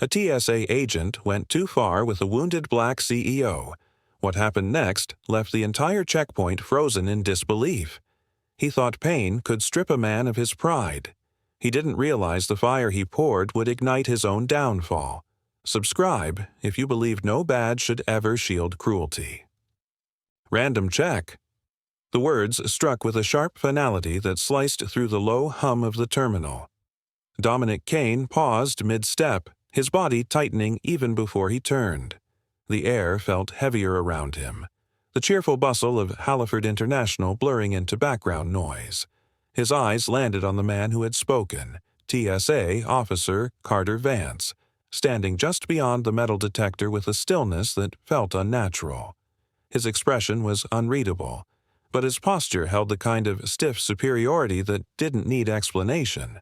A TSA agent went too far with a wounded black CEO. What happened next left the entire checkpoint frozen in disbelief. He thought pain could strip a man of his pride. He didn't realize the fire he poured would ignite his own downfall. Subscribe if you believe no badge should ever shield cruelty. Random check. The words struck with a sharp finality that sliced through the low hum of the terminal. Dominic Kane paused mid-step, his body tightening even before he turned. The air felt heavier around him, the cheerful bustle of Halliford International blurring into background noise. His eyes landed on the man who had spoken, TSA Officer Carter Vance, standing just beyond the metal detector with a stillness that felt unnatural. His expression was unreadable, but his posture held the kind of stiff superiority that didn't need explanation.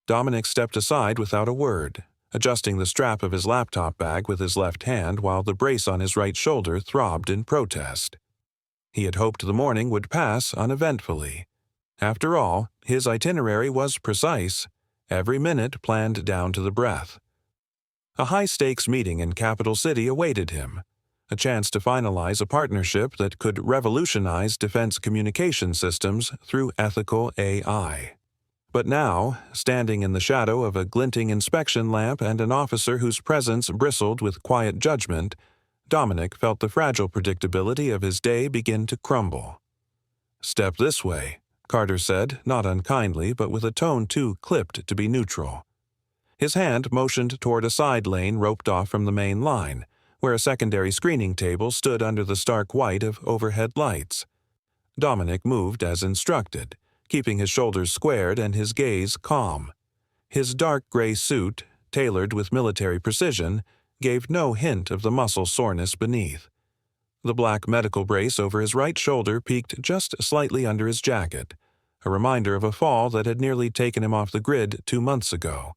Dominic stepped aside without a word, adjusting the strap of his laptop bag with his left hand while the brace on his right shoulder throbbed in protest. He had hoped the morning would pass uneventfully. After all, his itinerary was precise, every minute planned down to the breath. A high-stakes meeting in Capital City awaited him, a chance to finalize a partnership that could revolutionize defense communication systems through ethical AI. But now, standing in the shadow of a glinting inspection lamp and an officer whose presence bristled with quiet judgment, Dominic felt the fragile predictability of his day begin to crumble. "Step this way," Carter said, not unkindly, but with a tone too clipped to be neutral. His hand motioned toward a side lane roped off from the main line, where a secondary screening table stood under the stark white of overhead lights. Dominic moved as instructed, keeping his shoulders squared and his gaze calm. His dark gray suit, tailored with military precision, gave no hint of the muscle soreness beneath. The black medical brace over his right shoulder peeked just slightly under his jacket, a reminder of a fall that had nearly taken him off the grid 2 months ago.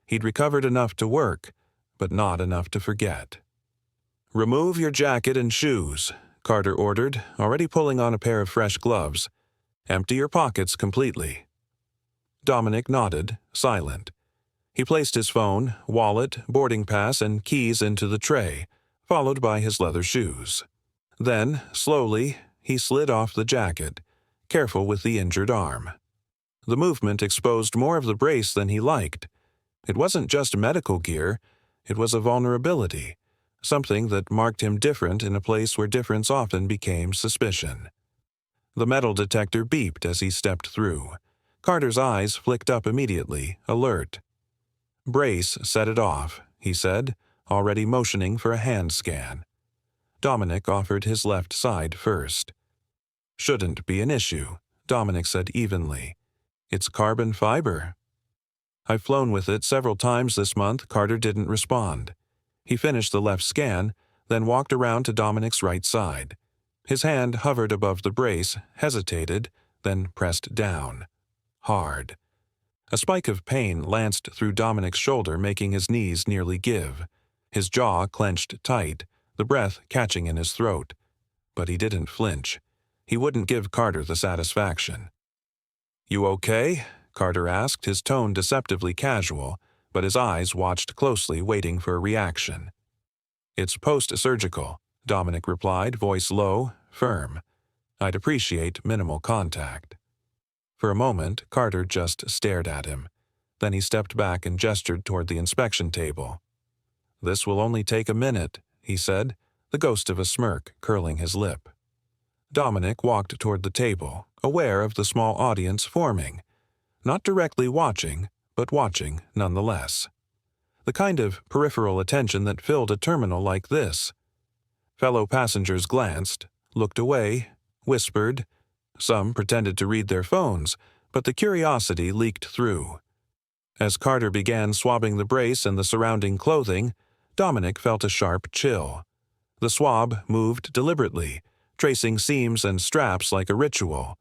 He'd recovered enough to work, but not enough to forget. "Remove your jacket and shoes," Carter ordered, already pulling on a pair of fresh gloves. "Empty your pockets completely." Dominic nodded, silent. He placed his phone, wallet, boarding pass, and keys into the tray, followed by his leather shoes. Then, slowly, he slid off the jacket, careful with the injured arm. The movement exposed more of the brace than he liked. It wasn't just medical gear, it was a vulnerability, something that marked him different in a place where difference often became suspicion. The metal detector beeped as he stepped through. Carter's eyes flicked up immediately, alert. "Brace set it off," he said, already motioning for a hand scan. Dominic offered his left side first. "Shouldn't be an issue," Dominic said evenly. "It's carbon fiber." "I've flown with it several times this month." Carter didn't respond. He finished the left scan, then walked around to Dominic's right side. His hand hovered above the brace, hesitated, then pressed down. Hard. A spike of pain lanced through Dominic's shoulder, making his knees nearly give. His jaw clenched tight, the breath catching in his throat. But he didn't flinch. He wouldn't give Carter the satisfaction. "You okay?" Carter asked, his tone deceptively casual, but his eyes watched closely, waiting for a reaction. "It's post-surgical," Dominic replied, voice low, firm. "I'd appreciate minimal contact." For a moment, Carter just stared at him. Then he stepped back and gestured toward the inspection table. "This will only take a minute," he said, the ghost of a smirk curling his lip. Dominic walked toward the table, aware of the small audience forming. Not directly watching, but watching nonetheless. The kind of peripheral attention that filled a terminal like this. Fellow passengers glanced, looked away, whispered. Some pretended to read their phones, but the curiosity leaked through. As Carter began swabbing the brace and the surrounding clothing, Dominic felt a sharp chill. The swab moved deliberately, tracing seams and straps like a ritual.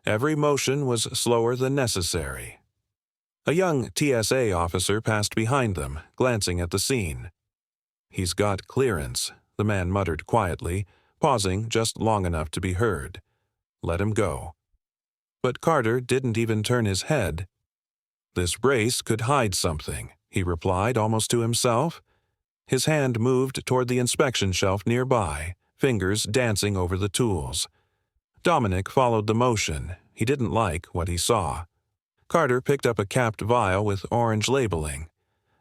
Every motion was slower than necessary. A young TSA officer passed behind them, glancing at the scene. "He's got clearance," the man muttered quietly, pausing just long enough to be heard. "Let him go." But Carter didn't even turn his head. "This brace could hide something," he replied almost to himself. His hand moved toward the inspection shelf nearby, fingers dancing over the tools. Dominic followed the motion. He didn't like what he saw. Carter picked up a capped vial with orange labeling.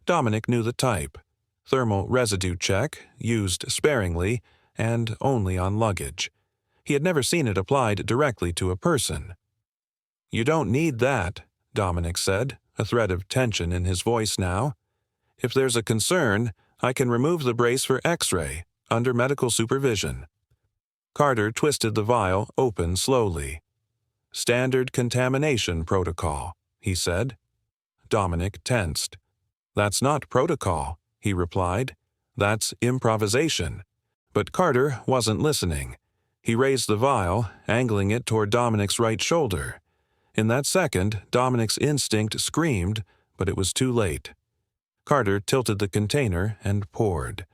Dominic knew the type. Thermal residue check, used sparingly, and only on luggage. He had never seen it applied directly to a person. "You don't need that," Dominic said, a thread of tension in his voice now. "If there's a concern, I can remove the brace for X-ray, under medical supervision." Carter twisted the vial open slowly. "Standard contamination protocol," he said. Dominic tensed. "That's not protocol," he replied. "That's improvisation." But Carter wasn't listening. He raised the vial, angling it toward Dominic's right shoulder. In that second, Dominic's instinct screamed, but it was too late. Carter tilted the container and poured.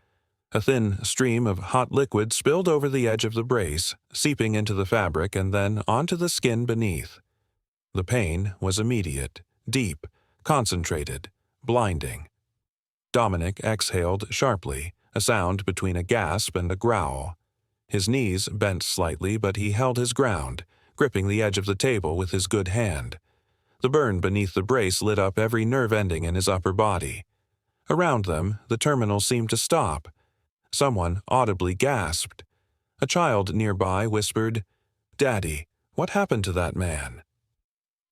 A thin stream of hot liquid spilled over the edge of the brace, seeping into the fabric and then onto the skin beneath. The pain was immediate, deep, concentrated, blinding. Dominic exhaled sharply, a sound between a gasp and a growl. His knees bent slightly, but he held his ground, gripping the edge of the table with his good hand. The burn beneath the brace lit up every nerve ending in his upper body. Around them, the terminal seemed to stop. Someone audibly gasped. A child nearby whispered, "Daddy, what happened to that man?"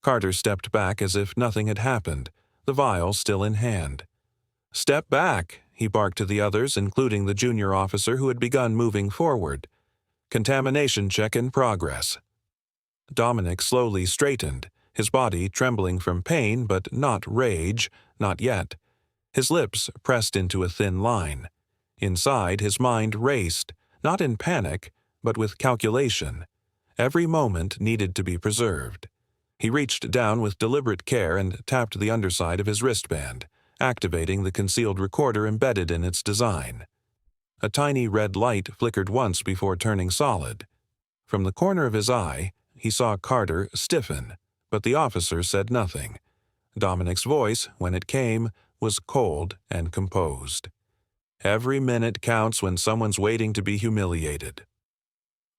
Carter stepped back as if nothing had happened, the vial still in hand. "Step back," he barked to the others, including the junior officer who had begun moving forward. "Contamination check in progress." Dominic slowly straightened, his body trembling from pain but not rage, not yet. His lips pressed into a thin line. Inside, his mind raced, not in panic, but with calculation. Every moment needed to be preserved. He reached down with deliberate care and tapped the underside of his wristband, activating the concealed recorder embedded in its design. A tiny red light flickered once before turning solid. From the corner of his eye, he saw Carter stiffen, but the officer said nothing. Dominic's voice, when it came, was cold and composed. "Every minute counts when someone's waiting to be humiliated."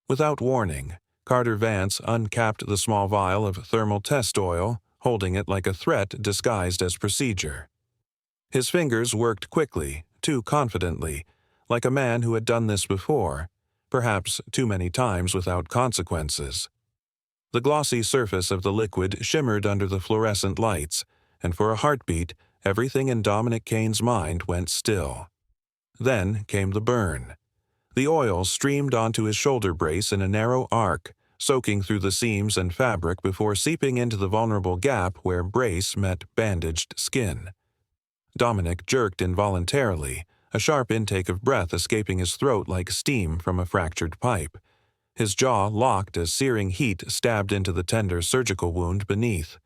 Without warning, Carter Vance uncapped the small vial of thermal test oil, holding it like a threat disguised as procedure. His fingers worked quickly, too confidently, like a man who had done this before, perhaps too many times without consequences. The glossy surface of the liquid shimmered under the fluorescent lights, and for a heartbeat, everything in Dominic Kane's mind went still. Then came the burn. The oil streamed onto his shoulder brace in a narrow arc, soaking through the seams and fabric before seeping into the vulnerable gap where brace met bandaged skin. Dominic jerked involuntarily, a sharp intake of breath escaping his throat like steam from a fractured pipe. His jaw locked as searing heat stabbed into the tender surgical wound beneath.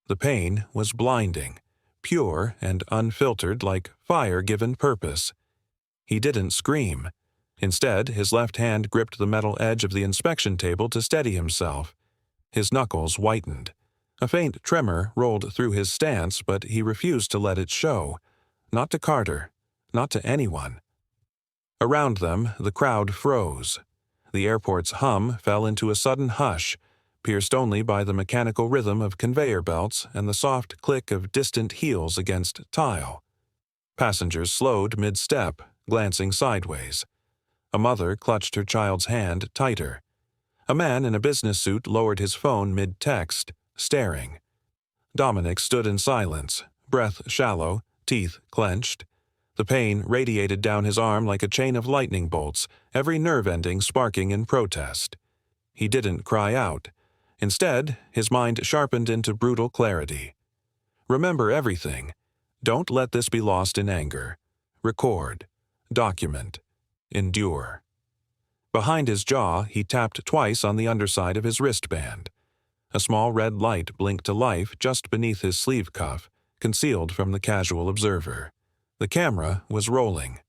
The pain was blinding, pure and unfiltered like fire given purpose. He didn't scream. Instead, his left hand gripped the metal edge of the inspection table to steady himself. His knuckles whitened. A faint tremor rolled through his stance, but he refused to let it show. Not to Carter. Not to anyone. Around them, the crowd froze. The airport's hum fell into a sudden hush, pierced only by the mechanical rhythm of conveyor belts and the soft click of distant heels against tile. Passengers slowed mid-step, glancing sideways. A mother clutched her child's hand tighter. A man in a business suit lowered his phone mid-text, staring. Dominic stood in silence, breath shallow, teeth clenched. The pain radiated down his arm like a chain of lightning bolts, every nerve ending sparking in protest. He didn't cry out. Instead, his mind sharpened into brutal clarity. Remember everything. Don't let this be lost in anger. Record. Document. Endure. Behind his jaw, he tapped twice on the underside of his wristband. A small red light blinked to life just beneath his sleeve cuff, concealed from the casual observer. The camera was rolling.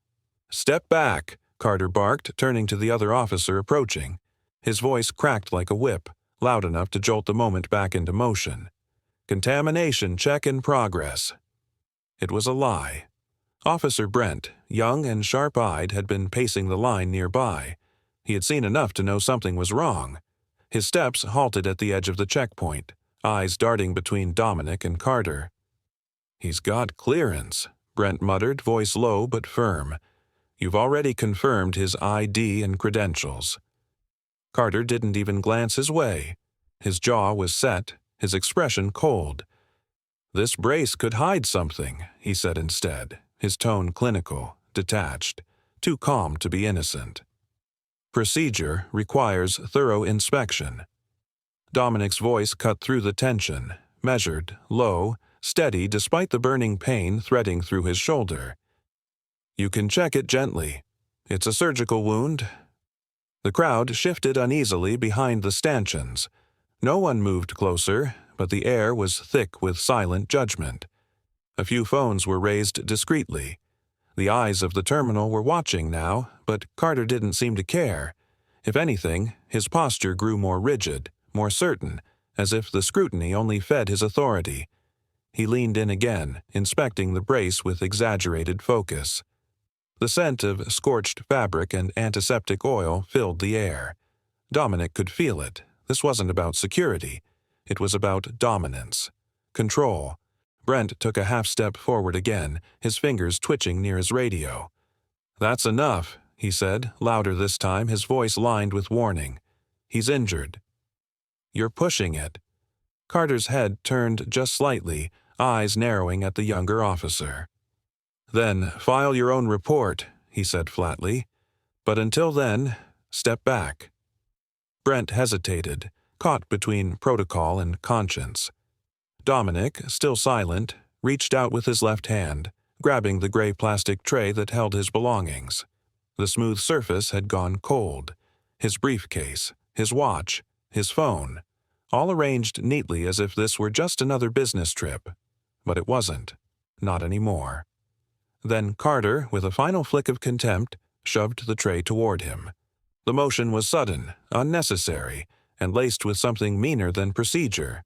"Step back," Carter barked, turning to the other officer approaching. His voice cracked like a whip, loud enough to jolt the moment back into motion. "Contamination check in progress." It was a lie. Officer Brent, young and sharp-eyed, had been pacing the line nearby. He had seen enough to know something was wrong. His steps halted at the edge of the checkpoint, eyes darting between Dominic and Carter. "He's got clearance," Brent muttered, voice low but firm. "You've already confirmed his ID and credentials." Carter didn't even glance his way. His jaw was set, his expression cold. "This brace could hide something," he said instead, his tone clinical, detached, too calm to be innocent. "Procedure requires thorough inspection." Dominic's voice cut through the tension, measured, low, steady despite the burning pain threading through his shoulder. "You can check it gently. It's a surgical wound." The crowd shifted uneasily behind the stanchions. No one moved closer, but the air was thick with silent judgment. A few phones were raised discreetly. The eyes of the terminal were watching now, but Carter didn't seem to care. If anything, his posture grew more rigid, more certain, as if the scrutiny only fed his authority. He leaned in again, inspecting the brace with exaggerated focus. The scent of scorched fabric and antiseptic oil filled the air. Dominic could feel it. This wasn't about security. It was about dominance. Control. Brent took a half-step forward again, his fingers twitching near his radio. "That's enough," he said, louder this time, his voice lined with warning. "He's injured." "You're pushing it." Carter's head turned just slightly, eyes narrowing at the younger officer. "Then file your own report," he said flatly. "But until then, step back." Brent hesitated, caught between protocol and conscience. Dominic, still silent, reached out with his left hand, grabbing the gray plastic tray that held his belongings. The smooth surface had gone cold. His briefcase, his watch, his phone, all arranged neatly as if this were just another business trip. But it wasn't. Not anymore. Then Carter, with a final flick of contempt, shoved the tray toward him. The motion was sudden, unnecessary, and laced with something meaner than procedure.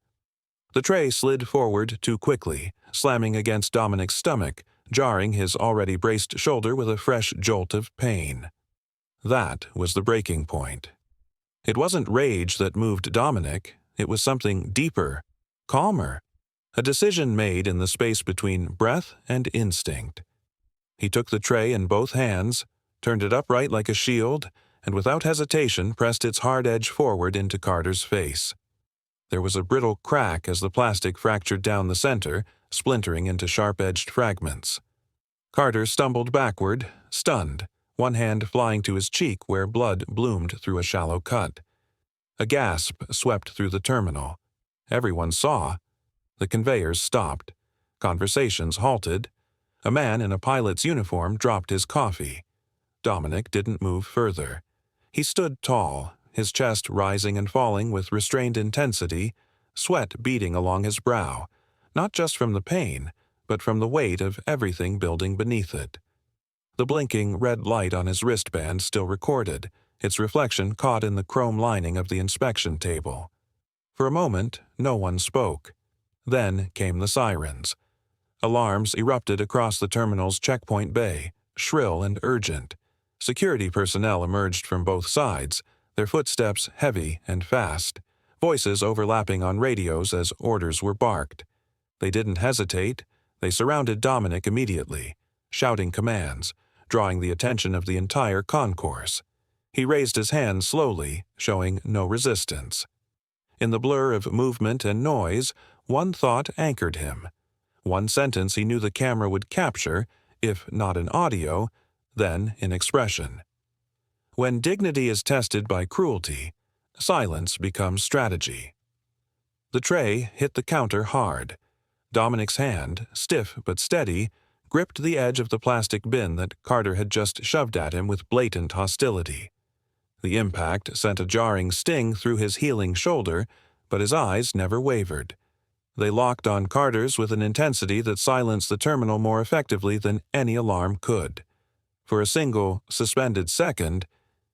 The tray slid forward too quickly, slamming against Dominic's stomach, jarring his already braced shoulder with a fresh jolt of pain. That was the breaking point. It wasn't rage that moved Dominic, it was something deeper, calmer, a decision made in the space between breath and instinct. He took the tray in both hands, turned it upright like a shield, and without hesitation pressed its hard edge forward into Carter's face. There was a brittle crack as the plastic fractured down the center, splintering into sharp-edged fragments. Carter stumbled backward, stunned, one hand flying to his cheek where blood bloomed through a shallow cut. A gasp swept through the terminal. Everyone saw. The conveyors stopped. Conversations halted. A man in a pilot's uniform dropped his coffee. Dominic didn't move further. He stood tall, his chest rising and falling with restrained intensity, sweat beading along his brow, not just from the pain, but from the weight of everything building beneath it. The blinking red light on his wristband still recorded, its reflection caught in the chrome lining of the inspection table. For a moment, no one spoke. Then came the sirens. Alarms erupted across the terminal's checkpoint bay, shrill and urgent. Security personnel emerged from both sides, their footsteps heavy and fast, voices overlapping on radios as orders were barked. They didn't hesitate. They surrounded Dominic immediately, shouting commands, drawing the attention of the entire concourse. He raised his hand slowly, showing no resistance. In the blur of movement and noise, one thought anchored him. One sentence he knew the camera would capture, if not in audio, then in expression. When dignity is tested by cruelty, silence becomes strategy. The tray hit the counter hard. Dominic's hand, stiff but steady, gripped the edge of the plastic bin that Carter had just shoved at him with blatant hostility. The impact sent a jarring sting through his healing shoulder, but his eyes never wavered. They locked on Carter's with an intensity that silenced the terminal more effectively than any alarm could. For a single, suspended second,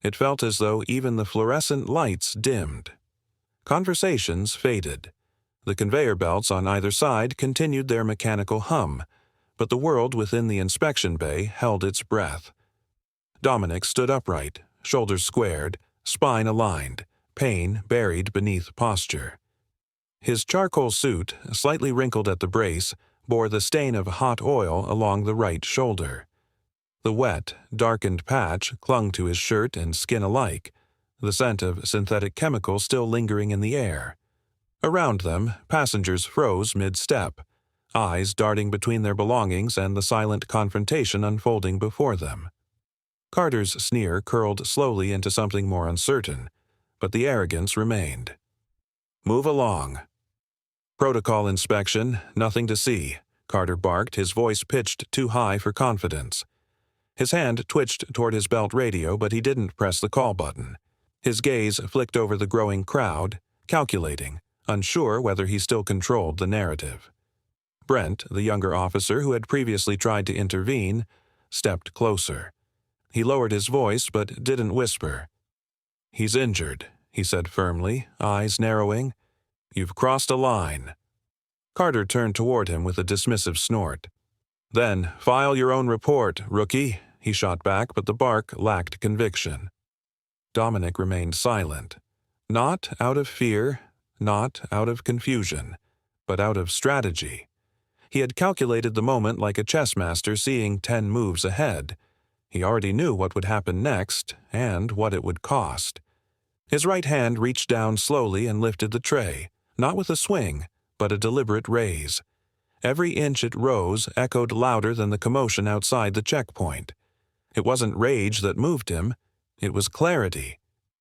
it felt as though even the fluorescent lights dimmed. Conversations faded. The conveyor belts on either side continued their mechanical hum, but the world within the inspection bay held its breath. Dominic stood upright, shoulders squared, spine aligned, pain buried beneath posture. His charcoal suit, slightly wrinkled at the brace, bore the stain of hot oil along the right shoulder. The wet, darkened patch clung to his shirt and skin alike, the scent of synthetic chemicals still lingering in the air. Around them, passengers froze mid-step, eyes darting between their belongings and the silent confrontation unfolding before them. Carter's sneer curled slowly into something more uncertain, but the arrogance remained. "Move along." "Protocol inspection, nothing to see," Carter barked, his voice pitched too high for confidence. His hand twitched toward his belt radio, but he didn't press the call button. His gaze flicked over the growing crowd, calculating, unsure whether he still controlled the narrative. Brent, the younger officer who had previously tried to intervene, stepped closer. He lowered his voice but didn't whisper. "He's injured," he said firmly, eyes narrowing. "You've crossed a line." Carter turned toward him with a dismissive snort. "Then file your own report, rookie," he shot back, but the bark lacked conviction. Dominic remained silent, not out of fear, not out of confusion, but out of strategy. He had calculated the moment like a chess master seeing 10 moves ahead. He already knew what would happen next and what it would cost. His right hand reached down slowly and lifted the tray, not with a swing, but a deliberate raise. Every inch it rose echoed louder than the commotion outside the checkpoint. It wasn't rage that moved him. It was clarity.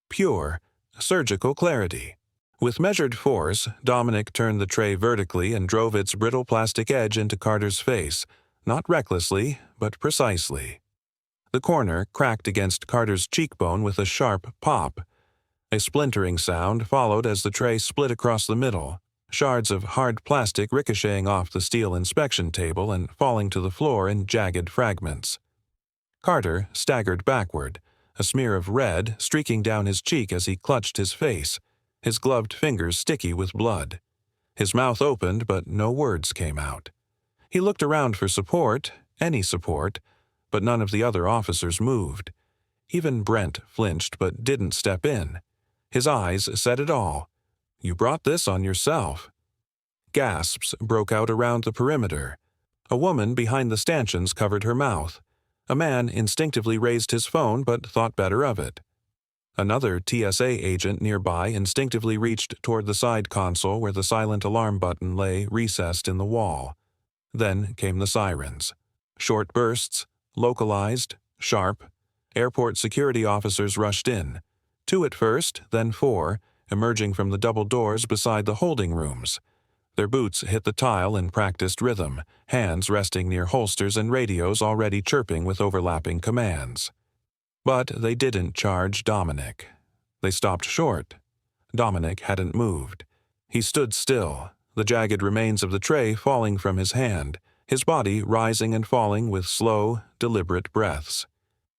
Pure, surgical clarity. With measured force, Dominic turned the tray vertically and drove its brittle plastic edge into Carter's face, not recklessly, but precisely. The corner cracked against Carter's cheekbone with a sharp pop. A splintering sound followed as the tray split across the middle, shards of hard plastic ricocheting off the steel inspection table and falling to the floor in jagged fragments. Carter staggered backward, a smear of red streaking down his cheek as he clutched his face, his gloved fingers sticky with blood. His mouth opened, but no words came out. He looked around for support, any support, but none of the other officers moved. Even Brent flinched but didn't step in. His eyes said it all. "You brought this on yourself." Gasps broke out around the perimeter. A woman behind the stanchions covered her mouth. A man instinctively raised his phone but thought better of it. Another TSA agent nearby instinctively reached toward the side console where the silent alarm button lay recessed in the wall. Then came the sirens. Short bursts, localized, sharp. Airport security officers rushed in. 2 at first, then 4, emerging from the double doors beside the holding rooms. Their boots hit the tile in practiced rhythm, hands resting near holsters and radios already chirping with overlapping commands. But they didn't charge Dominic. They stopped short. Dominic hadn't moved. He stood still, the jagged remains of the tray falling from his hand, his body rising and falling with slow, deliberate breaths.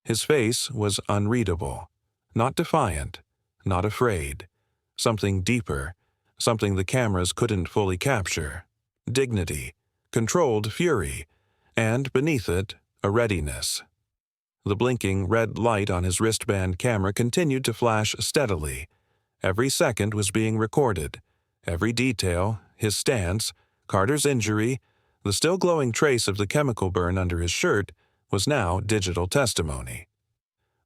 His face was unreadable, not defiant, not afraid. Something deeper, something the cameras couldn't fully capture. Dignity, controlled fury, and beneath it, a readiness. The blinking red light on his wristband camera continued to flash steadily. Every second was being recorded. Every detail, his stance, Carter's injury, the still glowing trace of the chemical burn under his shirt, was now digital testimony.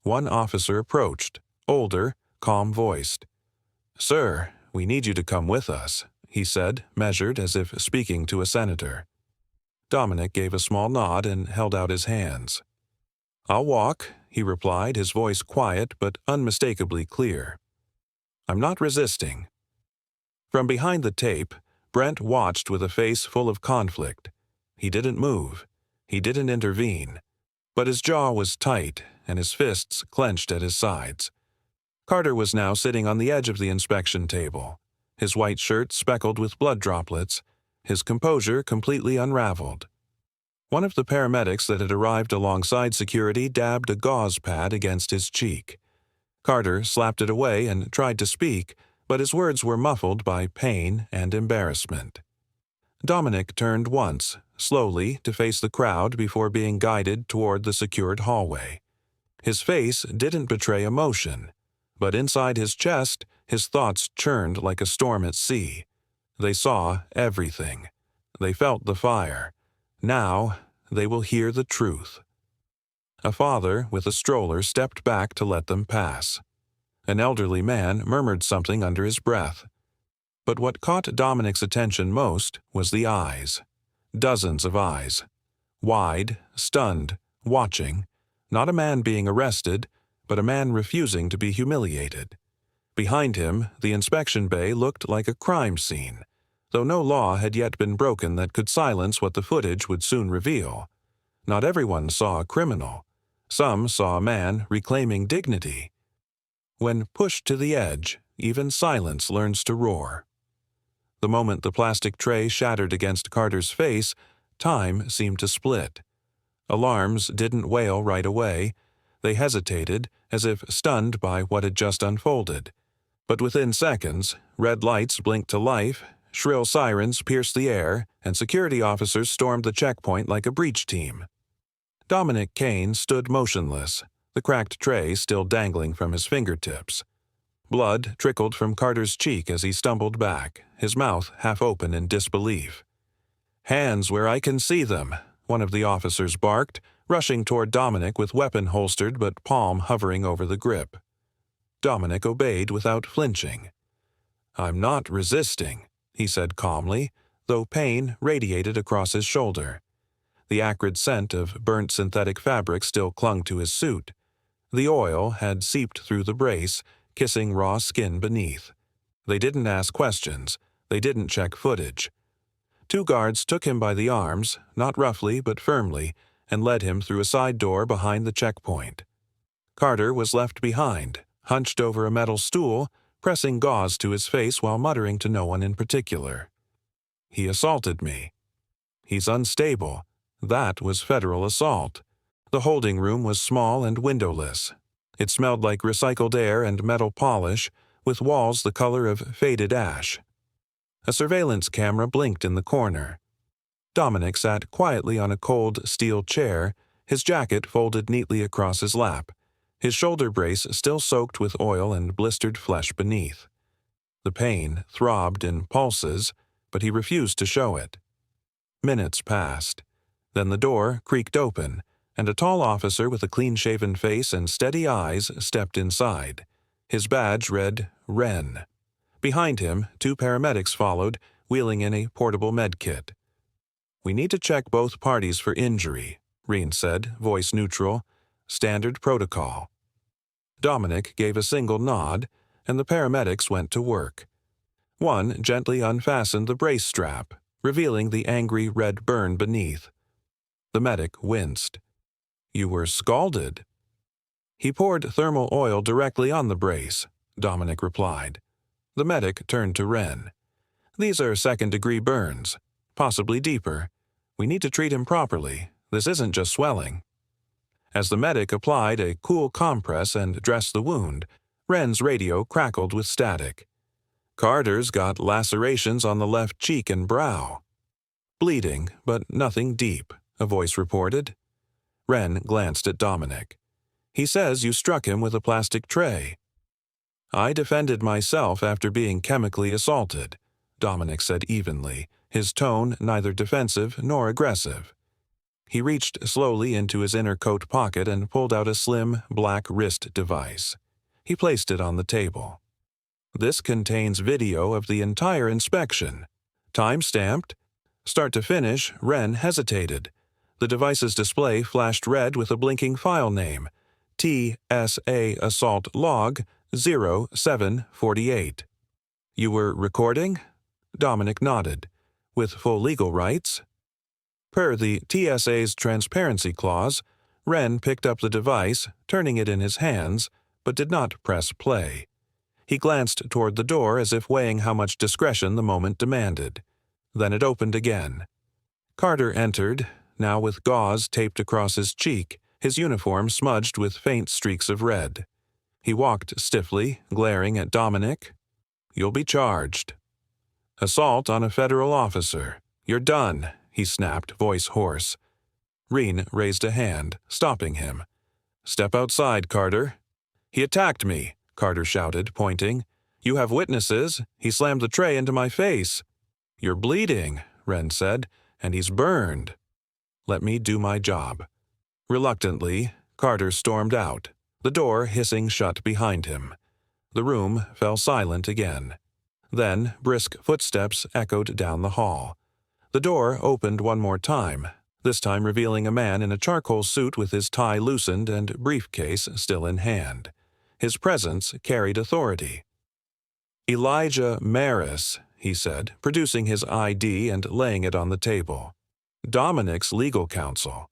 One officer approached, older, calm-voiced. "Sir, we need you to come with us," he said, measured as if speaking to a senator. Dominic gave a small nod and held out his hands. "I'll walk," he replied, his voice quiet but unmistakably clear. "I'm not resisting." From behind the tape, Brent watched with a face full of conflict. He didn't move. He didn't intervene. But his jaw was tight and his fists clenched at his sides. Carter was now sitting on the edge of the inspection table, his white shirt speckled with blood droplets, his composure completely unraveled. One of the paramedics that had arrived alongside security dabbed a gauze pad against his cheek. Carter slapped it away and tried to speak, but his words were muffled by pain and embarrassment. Dominic turned once, slowly, to face the crowd before being guided toward the secured hallway. His face didn't betray emotion, but inside his chest, his thoughts churned like a storm at sea. They saw everything. They felt the fire. Now, they will hear the truth. A father with a stroller stepped back to let them pass. An elderly man murmured something under his breath. But what caught Dominic's attention most was the eyes. Dozens of eyes. Wide, stunned, watching. Not a man being arrested, but a man refusing to be humiliated. Behind him, the inspection bay looked like a crime scene, though no law had yet been broken that could silence what the footage would soon reveal. Not everyone saw a criminal. Some saw a man reclaiming dignity. When pushed to the edge, even silence learns to roar. The moment the plastic tray shattered against Carter's face, time seemed to split. Alarms didn't wail right away. They hesitated, as if stunned by what had just unfolded. But within seconds, red lights blinked to life, shrill sirens pierced the air, and security officers stormed the checkpoint like a breach team. Dominic Kane stood motionless, the cracked tray still dangling from his fingertips. Blood trickled from Carter's cheek as he stumbled back, his mouth half open in disbelief. "Hands where I can see them," one of the officers barked, rushing toward Dominic with weapon holstered but palm hovering over the grip. Dominic obeyed without flinching. "I'm not resisting," he said calmly, though pain radiated across his shoulder. The acrid scent of burnt synthetic fabric still clung to his suit. The oil had seeped through the brace, kissing raw skin beneath. They didn't ask questions. They didn't check footage. Two guards took him by the arms, not roughly but firmly, and led him through a side door behind the checkpoint. Carter was left behind, hunched over a metal stool, pressing gauze to his face while muttering to no one in particular. "He assaulted me." "He's unstable." That was federal assault. The holding room was small and windowless. It smelled like recycled air and metal polish, with walls the color of faded ash. A surveillance camera blinked in the corner. Dominic sat quietly on a cold steel chair, his jacket folded neatly across his lap, his shoulder brace still soaked with oil and blistered flesh beneath. The pain throbbed in pulses, but he refused to show it. Minutes passed. Then the door creaked open, and a tall officer with a clean-shaven face and steady eyes stepped inside. His badge read Wren. Behind him, two paramedics followed, wheeling in a portable med kit. "We need to check both parties for injury," Reen said, voice neutral. "Standard protocol." Dominic gave a single nod, and the paramedics went to work. One gently unfastened the brace strap, revealing the angry red burn beneath. The medic winced. "You were scalded." "He poured thermal oil directly on the brace," Dominic replied. The medic turned to Wren. "These are second-degree burns, possibly deeper. We need to treat him properly. This isn't just swelling." As the medic applied a cool compress and dressed the wound, Wren's radio crackled with static. "Carter's got lacerations on the left cheek and brow." "Bleeding, but nothing deep," a voice reported. Wren glanced at Dominic. "He says you struck him with a plastic tray." "I defended myself after being chemically assaulted," Dominic said evenly, his tone neither defensive nor aggressive. He reached slowly into his inner coat pocket and pulled out a slim, black wrist device. He placed it on the table. "This contains video of the entire inspection. Time-stamped." Start to finish, Wren hesitated. The device's display flashed red with a blinking file name, TSA Assault Log 0748. "You were recording?" Dominic nodded. "With full legal rights?" Per the TSA's transparency clause, Wren picked up the device, turning it in his hands, but did not press play. He glanced toward the door as if weighing how much discretion the moment demanded. Then it opened again. Carter entered, now with gauze taped across his cheek, his uniform smudged with faint streaks of red. He walked stiffly, glaring at Dominic. "You'll be charged." "Assault on a federal officer," "You're done," he snapped, voice hoarse. Reen raised a hand, stopping him. "Step outside, Carter." "He attacked me," Carter shouted, pointing. "You have witnesses. He slammed the tray into my face." "You're bleeding," Wren said, "and he's burned." "Let me do my job." Reluctantly, Carter stormed out, the door hissing shut behind him. The room fell silent again. Then brisk footsteps echoed down the hall. The door opened one more time, this time revealing a man in a charcoal suit with his tie loosened and briefcase still in hand. His presence carried authority. "Elijah Maris," he said, producing his ID and laying it on the table. "Dominic's legal counsel."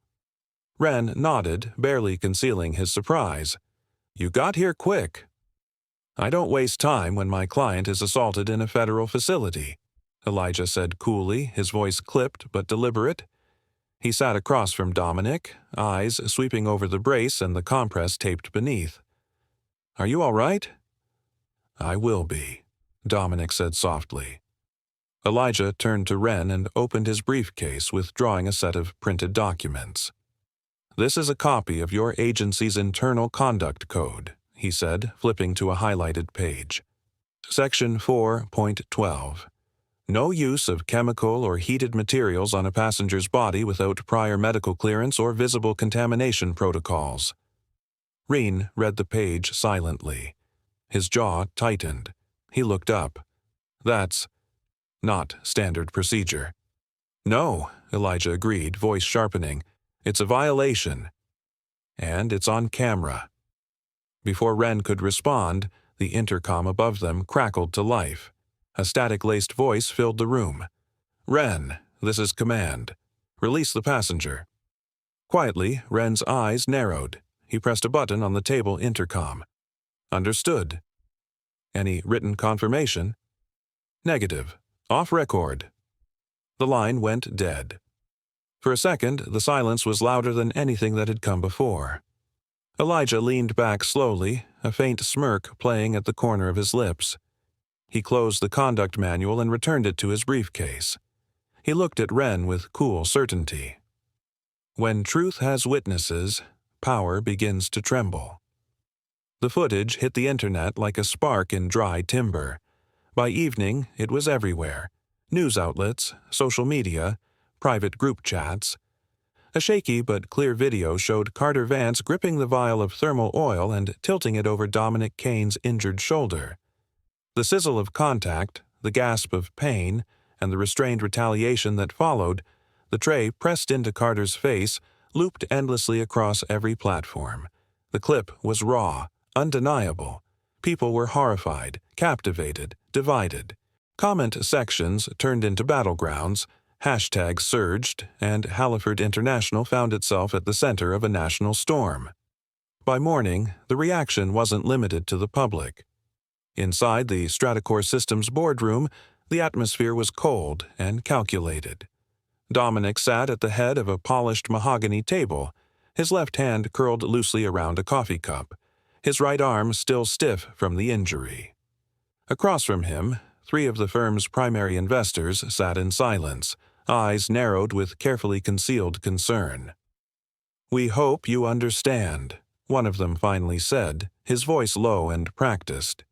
Wren nodded, barely concealing his surprise. "You got here quick." "I don't waste time when my client is assaulted in a federal facility," Elijah said coolly, his voice clipped but deliberate. He sat across from Dominic, eyes sweeping over the brace and the compress taped beneath. "Are you all right?" "I will be," Dominic said softly. Elijah turned to Wren and opened his briefcase, withdrawing a set of printed documents. "This is a copy of your agency's internal conduct code," he said, flipping to a highlighted page. Section 4.12. No use of chemical or heated materials on a passenger's body without prior medical clearance or visible contamination protocols. Reen read the page silently. His jaw tightened. He looked up. "That's not standard procedure." "No," Elijah agreed, voice sharpening. "It's a violation. And it's on camera." Before Wren could respond, the intercom above them crackled to life. A static-laced voice filled the room. "Wren, this is command. Release the passenger." Quietly, Wren's eyes narrowed. He pressed a button on the table intercom. "Understood." "Any written confirmation?" "Negative. Off record." The line went dead. For a second, the silence was louder than anything that had come before. Elijah leaned back slowly, a faint smirk playing at the corner of his lips. He closed the conduct manual and returned it to his briefcase. He looked at Wren with cool certainty. When truth has witnesses, power begins to tremble. The footage hit the internet like a spark in dry timber. By evening, it was everywhere. News outlets, social media, private group chats. A shaky but clear video showed Carter Vance gripping the vial of thermal oil and tilting it over Dominic Kane's injured shoulder. The sizzle of contact, the gasp of pain, and the restrained retaliation that followed, the tray pressed into Carter's face, looped endlessly across every platform. The clip was raw, undeniable. People were horrified, captivated, divided. Comment sections turned into battlegrounds, hashtags surged, and Halliford International found itself at the center of a national storm. By morning, the reaction wasn't limited to the public. Inside the Stratacore Systems boardroom, the atmosphere was cold and calculated. Dominic sat at the head of a polished mahogany table, his left hand curled loosely around a coffee cup, his right arm still stiff from the injury. Across from him, three of the firm's primary investors sat in silence, eyes narrowed with carefully concealed concern. "We hope you understand," one of them finally said, his voice low and practiced.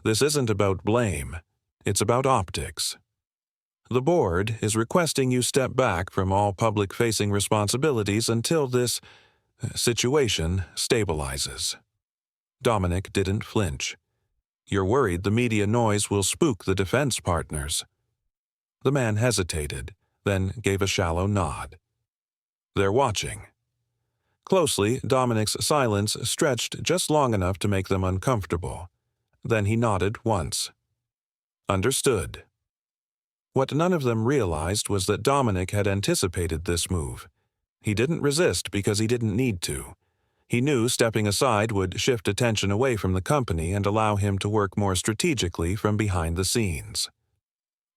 "This isn't about blame. It's about optics. The board is requesting you step back from all public-facing responsibilities until this situation stabilizes." Dominic didn't flinch. "You're worried the media noise will spook the defense partners." The man hesitated, then gave a shallow nod. "They're watching." Closely, Dominic's silence stretched just long enough to make them uncomfortable. Then he nodded once. "Understood." What none of them realized was that Dominic had anticipated this move. He didn't resist because he didn't need to. He knew stepping aside would shift attention away from the company and allow him to work more strategically from behind the scenes.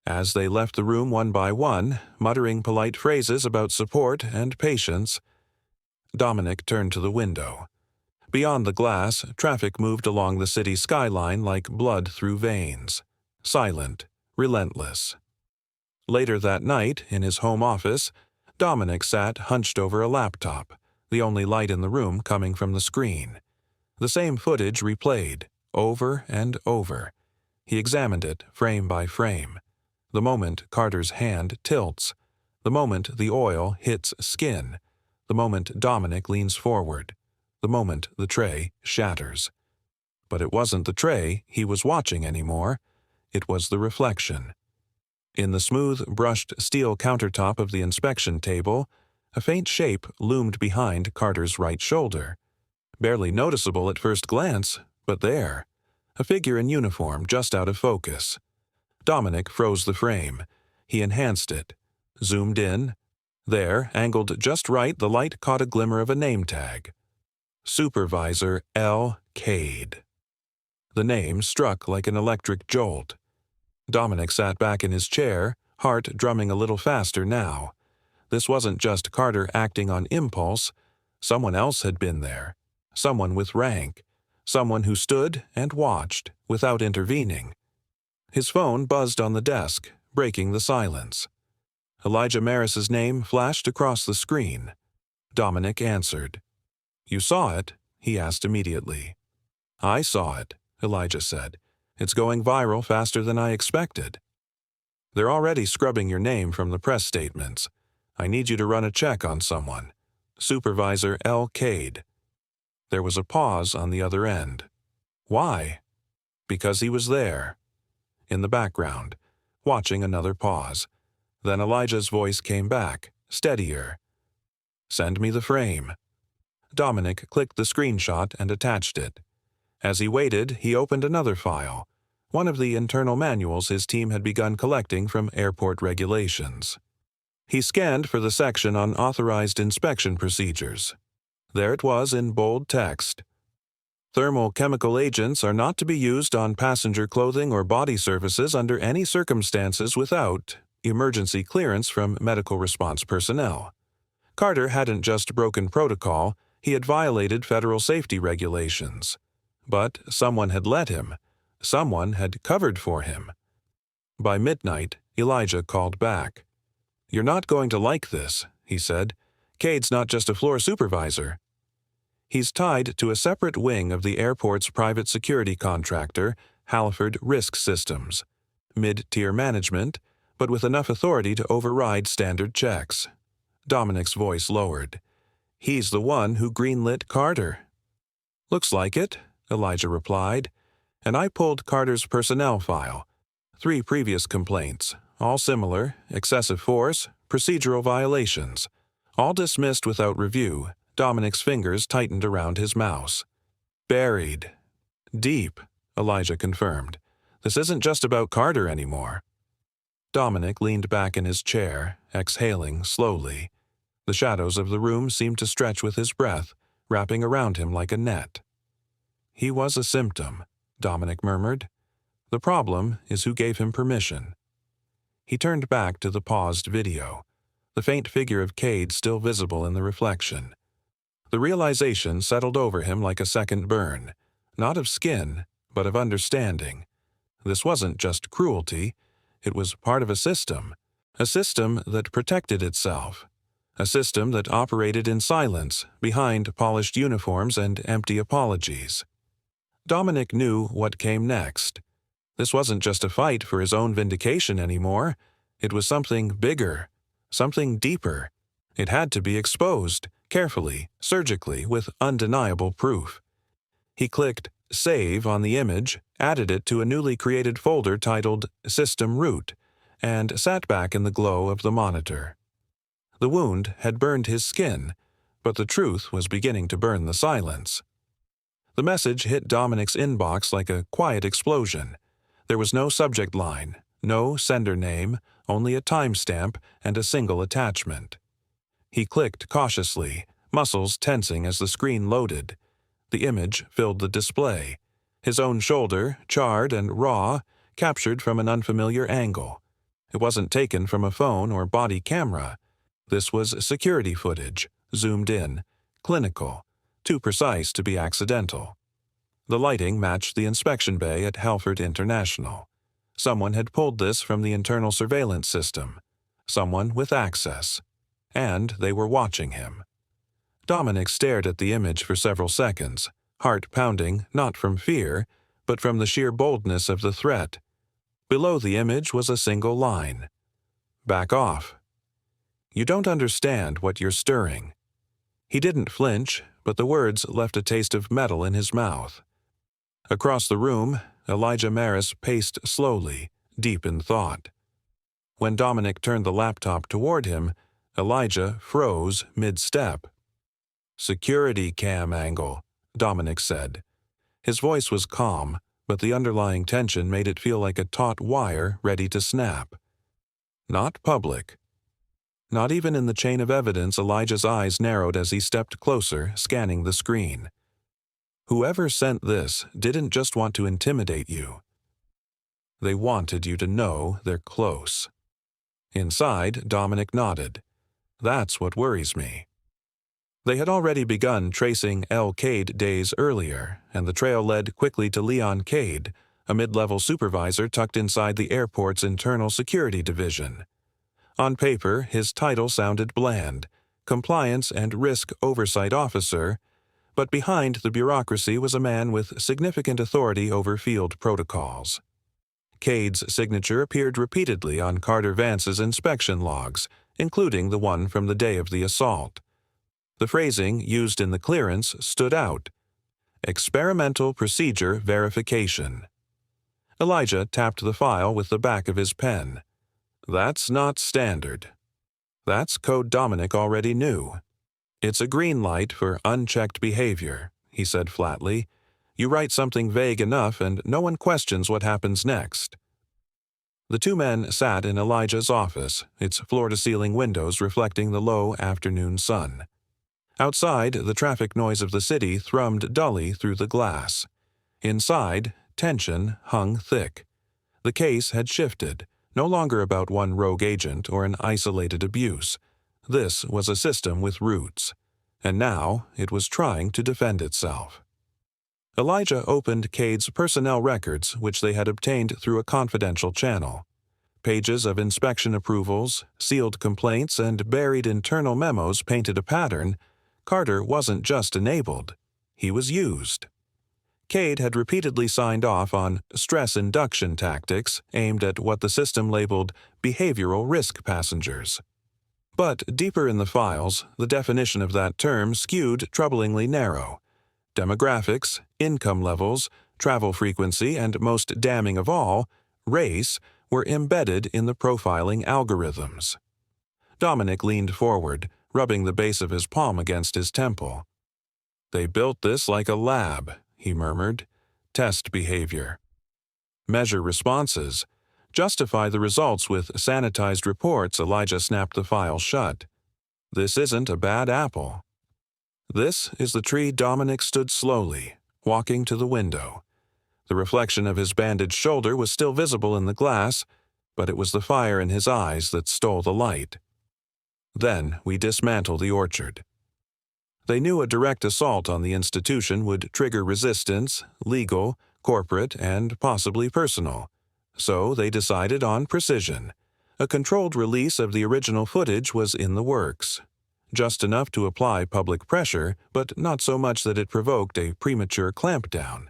As they left the room one by one, muttering polite phrases about support and patience, Dominic turned to the window. Beyond the glass, traffic moved along the city skyline like blood through veins. Silent, relentless. Later that night, in his home office, Dominic sat hunched over a laptop, the only light in the room coming from the screen. The same footage replayed, over and over. He examined it frame by frame. The moment Carter's hand tilts, the moment the oil hits skin, the moment Dominic leans forward, the moment the tray shatters. But it wasn't the tray he was watching anymore. It was the reflection. In the smooth, brushed steel countertop of the inspection table, a faint shape loomed behind Carter's right shoulder. Barely noticeable at first glance, but there. A figure in uniform just out of focus. Dominic froze the frame. He enhanced it. Zoomed in. There, angled just right, the light caught a glimmer of a name tag. Supervisor L. Cade. The name struck like an electric jolt. Dominic sat back in his chair, heart drumming a little faster now. This wasn't just Carter acting on impulse. Someone else had been there. Someone with rank. Someone who stood and watched, without intervening. His phone buzzed on the desk, breaking the silence. Elijah Maris's name flashed across the screen. Dominic answered. "You saw it?" he asked immediately. "I saw it," Elijah said. "It's going viral faster than I expected. They're already scrubbing your name from the press statements. I need you to run a check on someone. Supervisor L. Cade." There was a pause on the other end. Why? Because he was there. In the background, watching another pause. Then Elijah's voice came back, steadier. "Send me the frame." Dominic clicked the screenshot and attached it. As he waited, he opened another file, one of the internal manuals his team had begun collecting from airport regulations. He scanned for the section on authorized inspection procedures. There it was in bold text. Thermal chemical agents are not to be used on passenger clothing or body surfaces under any circumstances without emergency clearance from medical response personnel. Carter hadn't just broken protocol, he had violated federal safety regulations. But someone had let him. Someone had covered for him. By midnight, Elijah called back. "You're not going to like this," he said. "Cade's not just a floor supervisor. He's tied to a separate wing of the airport's private security contractor, Halford Risk Systems. Mid-tier management, but with enough authority to override standard checks." Dominic's voice lowered. "He's the one who greenlit Carter." "Looks like it," Elijah replied, and I pulled Carter's personnel file. 3 previous complaints, all similar, excessive force, procedural violations. All dismissed without review. Dominic's fingers tightened around his mouse. "Buried. Deep," Elijah confirmed. "This isn't just about Carter anymore." Dominic leaned back in his chair, exhaling slowly. The shadows of the room seemed to stretch with his breath, wrapping around him like a net. "He was a symptom," Dominic murmured. "The problem is who gave him permission." He turned back to the paused video, the faint figure of Cade still visible in the reflection. The realization settled over him like a second burn, not of skin, but of understanding. This wasn't just cruelty, it was part of a system that protected itself, a system that operated in silence, behind polished uniforms and empty apologies. Dominic knew what came next. This wasn't just a fight for his own vindication anymore, it was something bigger, something deeper. It had to be exposed, carefully, surgically, with undeniable proof. He clicked Save on the image, added it to a newly created folder titled System Root, and sat back in the glow of the monitor. The wound had burned his skin, but the truth was beginning to burn the silence. The message hit Dominic's inbox like a quiet explosion. There was no subject line, no sender name, only a timestamp and a single attachment. He clicked cautiously, muscles tensing as the screen loaded. The image filled the display. His own shoulder, charred and raw, captured from an unfamiliar angle. It wasn't taken from a phone or body camera. This was security footage, zoomed in, clinical, too precise to be accidental. The lighting matched the inspection bay at Halford International. Someone had pulled this from the internal surveillance system. Someone with access. And they were watching him. Dominic stared at the image for several seconds, heart pounding not from fear, but from the sheer boldness of the threat. Below the image was a single line. "Back off. You don't understand what you're stirring." He didn't flinch, but the words left a taste of metal in his mouth. Across the room, Elijah Maris paced slowly, deep in thought. When Dominic turned the laptop toward him, Elijah froze mid-step. "Security cam angle," Dominic said. His voice was calm, but the underlying tension made it feel like a taut wire ready to snap. "Not public." Not even in the chain of evidence. Elijah's eyes narrowed as he stepped closer, scanning the screen. "Whoever sent this didn't just want to intimidate you. They wanted you to know they're close." Inside, Dominic nodded. "That's what worries me." They had already begun tracing L. Cade days earlier, and the trail led quickly to Leon Cade, a mid-level supervisor tucked inside the airport's internal security division. On paper, his title sounded bland, Compliance and Risk Oversight Officer, but behind the bureaucracy was a man with significant authority over field protocols. Cade's signature appeared repeatedly on Carter Vance's inspection logs, including the one from the day of the assault. The phrasing used in the clearance stood out. Experimental Procedure Verification. Elijah tapped the file with the back of his pen. "That's not standard." That's code Dominic already knew. "It's a green light for unchecked behavior," he said flatly. "You write something vague enough and no one questions what happens next." The two men sat in Elijah's office, its floor-to-ceiling windows reflecting the low afternoon sun. Outside, the traffic noise of the city thrummed dully through the glass. Inside, tension hung thick. The case had shifted, no longer about one rogue agent or an isolated abuse. This was a system with roots, and now it was trying to defend itself. Elijah opened Cade's personnel records, which they had obtained through a confidential channel. Pages of inspection approvals, sealed complaints, and buried internal memos painted a pattern. Carter wasn't just enabled, he was used. Cade had repeatedly signed off on stress induction tactics aimed at what the system labeled behavioral risk passengers. But deeper in the files, the definition of that term skewed troublingly narrow. Demographics, income levels, travel frequency, and most damning of all, race, were embedded in the profiling algorithms. Dominic leaned forward, rubbing the base of his palm against his temple. "They built this like a lab," he murmured. "Test behavior. Measure responses. Justify the results with sanitized reports." Elijah snapped the file shut. "This isn't a bad apple." "This is the tree." Dominic stood slowly, walking to the window. The reflection of his bandaged shoulder was still visible in the glass, but it was the fire in his eyes that stole the light. "Then we dismantle the orchard." They knew a direct assault on the institution would trigger resistance, legal, corporate, and possibly personal. So they decided on precision. A controlled release of the original footage was in the works. Just enough to apply public pressure, but not so much that it provoked a premature clampdown.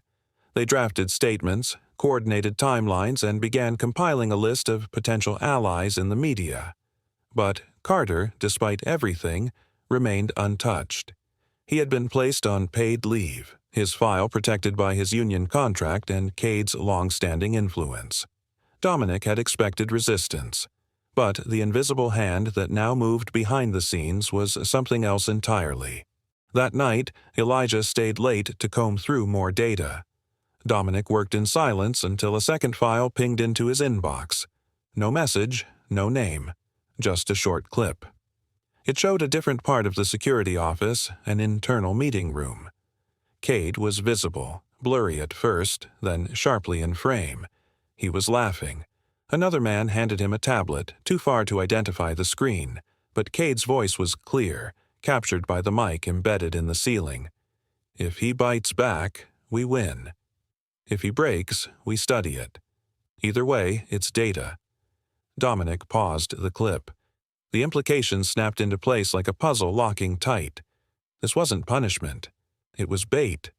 They drafted statements, coordinated timelines, and began compiling a list of potential allies in the media. But Carter, despite everything, remained untouched. He had been placed on paid leave, his file protected by his union contract and Cade's long-standing influence. Dominic had expected resistance, but the invisible hand that now moved behind the scenes was something else entirely. That night, Elijah stayed late to comb through more data. Dominic worked in silence until a second file pinged into his inbox. No message, no name, just a short clip. It showed a different part of the security office, an internal meeting room. Cade was visible, blurry at first, then sharply in frame. He was laughing. Another man handed him a tablet, too far to identify the screen, but Cade's voice was clear, captured by the mic embedded in the ceiling. "If he bites back, we win. If he breaks, we study it." Either way, it's data. Dominic paused the clip. The implications snapped into place like a puzzle locking tight. This wasn't punishment. It was bait.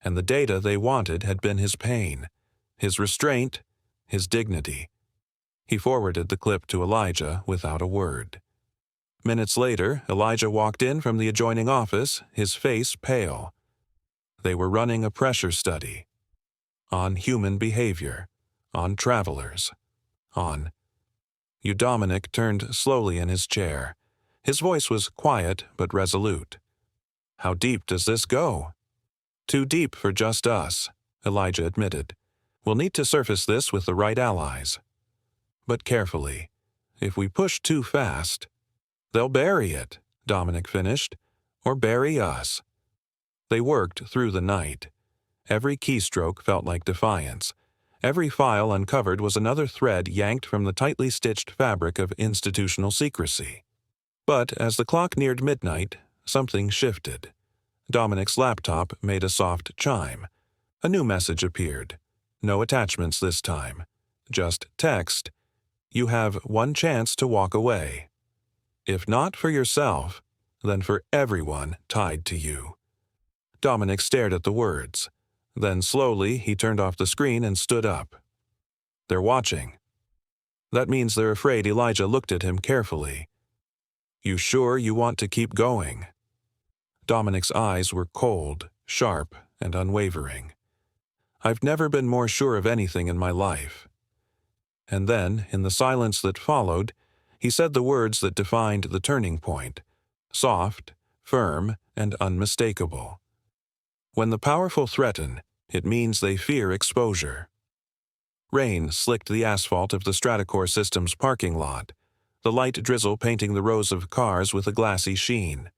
And the data they wanted had been his pain, his restraint, his dignity. He forwarded the clip to Elijah without a word. Minutes later, Elijah walked in from the adjoining office, his face pale. They were running a pressure study. On human behavior. On travelers. On... Dominic turned slowly in his chair. His voice was quiet but resolute. How deep does this go? Too deep for just us, Elijah admitted. We'll need to surface this with the right allies. But carefully. If we push too fast, they'll bury it, Dominic finished, or bury us. They worked through the night. Every keystroke felt like defiance. Every file uncovered was another thread yanked from the tightly stitched fabric of institutional secrecy. But as the clock neared midnight, something shifted. Dominic's laptop made a soft chime. A new message appeared. No attachments this time. Just text. You have one chance to walk away. If not for yourself, then for everyone tied to you. Dominic stared at the words. Then slowly he turned off the screen and stood up. They're watching. That means they're afraid. Elijah looked at him carefully. You sure you want to keep going? Dominic's eyes were cold, sharp, and unwavering. I've never been more sure of anything in my life. And then, in the silence that followed, he said the words that defined the turning point. Soft, firm, and unmistakable. When the powerful threaten, it means they fear exposure. Rain slicked the asphalt of the Stratacore Systems parking lot, the light drizzle painting the rows of cars with a glassy sheen.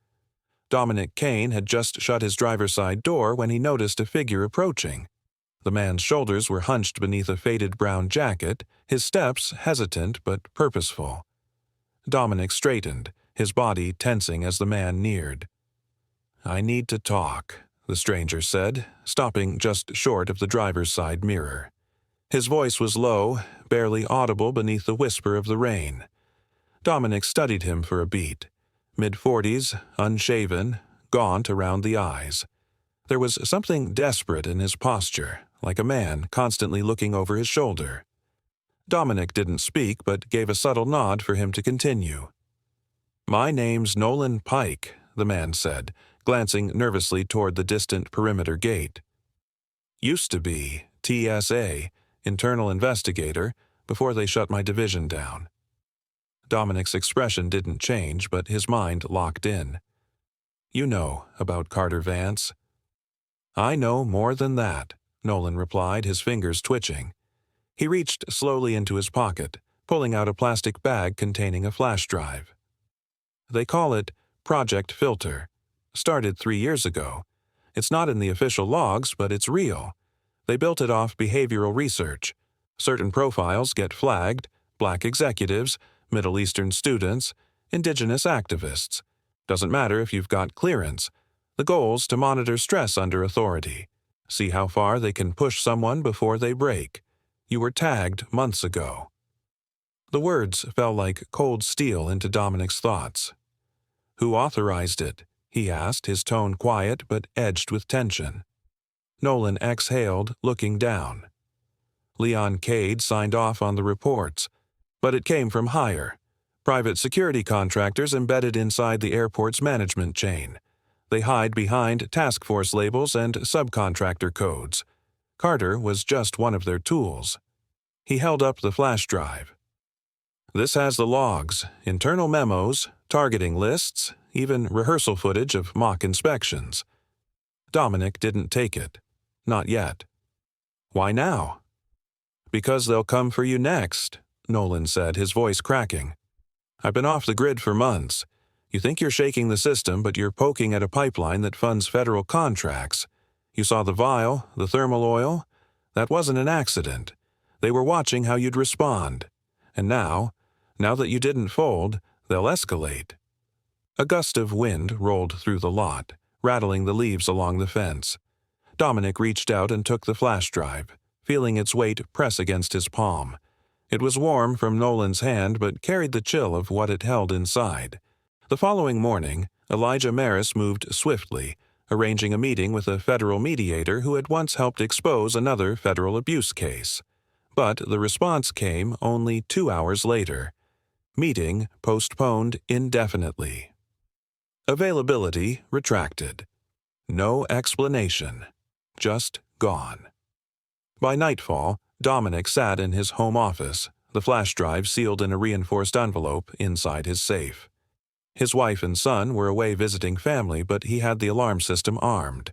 Dominic Kane had just shut his driver's side door when he noticed a figure approaching. The man's shoulders were hunched beneath a faded brown jacket, his steps hesitant but purposeful. Dominic straightened, his body tensing as the man neared. I need to talk, the stranger said, stopping just short of the driver's side mirror. His voice was low, barely audible beneath the whisper of the rain. Dominic studied him for a beat. Mid-40s, unshaven, gaunt around the eyes. There was something desperate in his posture, like a man constantly looking over his shoulder. Dominic didn't speak, but gave a subtle nod for him to continue. My name's Nolan Pike, the man said, glancing nervously toward the distant perimeter gate. Used to be TSA, internal investigator, before they shut my division down. Dominic's expression didn't change, but his mind locked in. You know about Carter Vance. I know more than that, Nolan replied, his fingers twitching. He reached slowly into his pocket, pulling out a plastic bag containing a flash drive. They call it Project Filter. Started 3 years ago. It's not in the official logs, but it's real. They built it off behavioral research. Certain profiles get flagged, black executives, Middle Eastern students, indigenous activists. Doesn't matter if you've got clearance. The goal's to monitor stress under authority. See how far they can push someone before they break. You were tagged months ago. The words fell like cold steel into Dominic's thoughts. Who authorized it? He asked, his tone quiet but edged with tension. Nolan exhaled, looking down. Leon Cade signed off on the reports, but it came from higher. Private security contractors embedded inside the airport's management chain. They hide behind task force labels and subcontractor codes. Carter was just one of their tools. He held up the flash drive. This has the logs, internal memos, targeting lists, even rehearsal footage of mock inspections. Dominic didn't take it. Not yet. Why now? Because they'll come for you next, Nolan said, his voice cracking. I've been off the grid for months. You think you're shaking the system, but you're poking at a pipeline that funds federal contracts. You saw the vial, the thermal oil? That wasn't an accident. They were watching how you'd respond. And now that you didn't fold, they'll escalate. A gust of wind rolled through the lot, rattling the leaves along the fence. Dominic reached out and took the flash drive, feeling its weight press against his palm. It was warm from Nolan's hand but carried the chill of what it held inside. The following morning, Elijah Maris moved swiftly, arranging a meeting with a federal mediator who had once helped expose another federal abuse case. But the response came only 2 hours later. Meeting postponed indefinitely. Availability retracted. No explanation. Just gone. By nightfall, Dominic sat in his home office, the flash drive sealed in a reinforced envelope inside his safe. His wife and son were away visiting family, but he had the alarm system armed.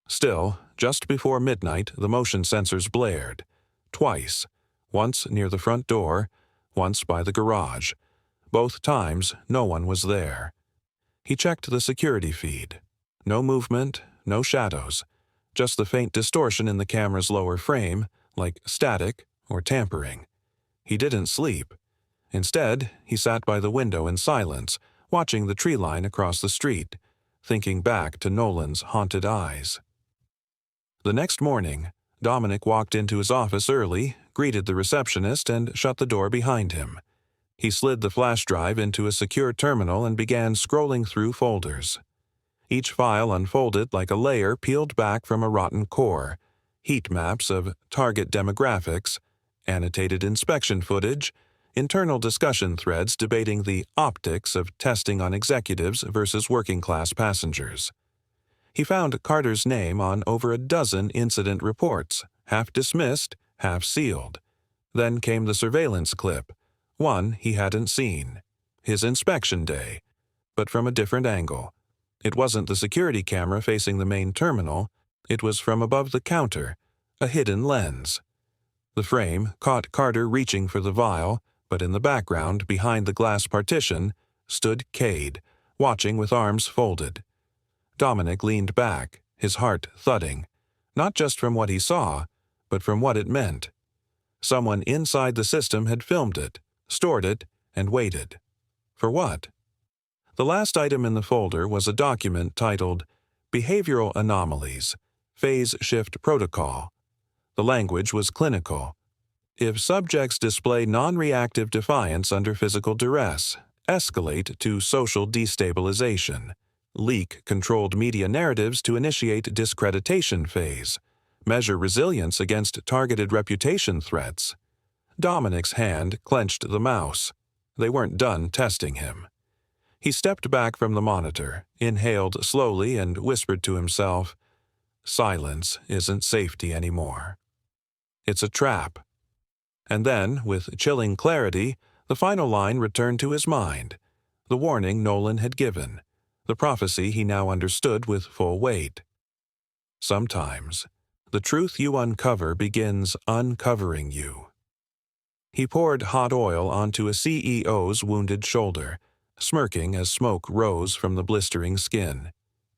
Still, just before midnight, the motion sensors blared. Twice. Once near the front door, once by the garage. Both times, no one was there. He checked the security feed. No movement, no shadows. Just the faint distortion in the camera's lower frame, like static or tampering. He didn't sleep. Instead, he sat by the window in silence, watching the tree line across the street, thinking back to Nolan's haunted eyes. The next morning, Dominic walked into his office early, greeted the receptionist, and shut the door behind him. He slid the flash drive into a secure terminal and began scrolling through folders. Each file unfolded like a layer peeled back from a rotten core, heat maps of target demographics, annotated inspection footage, internal discussion threads debating the optics of testing on executives versus working-class passengers. He found Carter's name on over a dozen incident reports, half dismissed, half sealed. Then came the surveillance clip, one he hadn't seen, his inspection day, but from a different angle. It wasn't the security camera facing the main terminal, it was from above the counter, a hidden lens. The frame caught Carter reaching for the vial, but in the background, behind the glass partition, stood Cade, watching with arms folded. Dominic leaned back, his heart thudding, not just from what he saw, but from what it meant. Someone inside the system had filmed it, stored it, and waited. For what? The last item in the folder was a document titled Behavioral Anomalies, Phase Shift Protocol. The language was clinical. If subjects display non-reactive defiance under physical duress, escalate to social destabilization, leak controlled media narratives to initiate discreditation phase, measure resilience against targeted reputation threats. Dominic's hand clenched the mouse. They weren't done testing him. He stepped back from the monitor, inhaled slowly, and whispered to himself, "Silence isn't safety anymore. It's a trap." And then, with chilling clarity, the final line returned to his mind, the warning Nolan had given, the prophecy he now understood with full weight. Sometimes, the truth you uncover begins uncovering you. He poured hot oil onto a CEO's wounded shoulder, smirking as smoke rose from the blistering skin.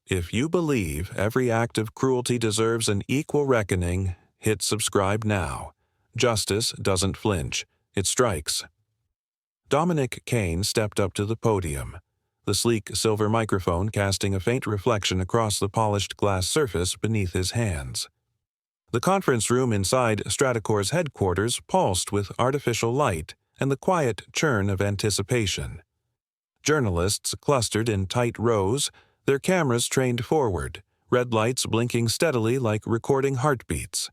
If you believe every act of cruelty deserves an equal reckoning, hit subscribe now. Justice doesn't flinch, it strikes. Dominic Kane stepped up to the podium, the sleek silver microphone casting a faint reflection across the polished glass surface beneath his hands. The conference room inside Stratacor's headquarters pulsed with artificial light and the quiet churn of anticipation. Journalists clustered in tight rows, their cameras trained forward, red lights blinking steadily like recording heartbeats.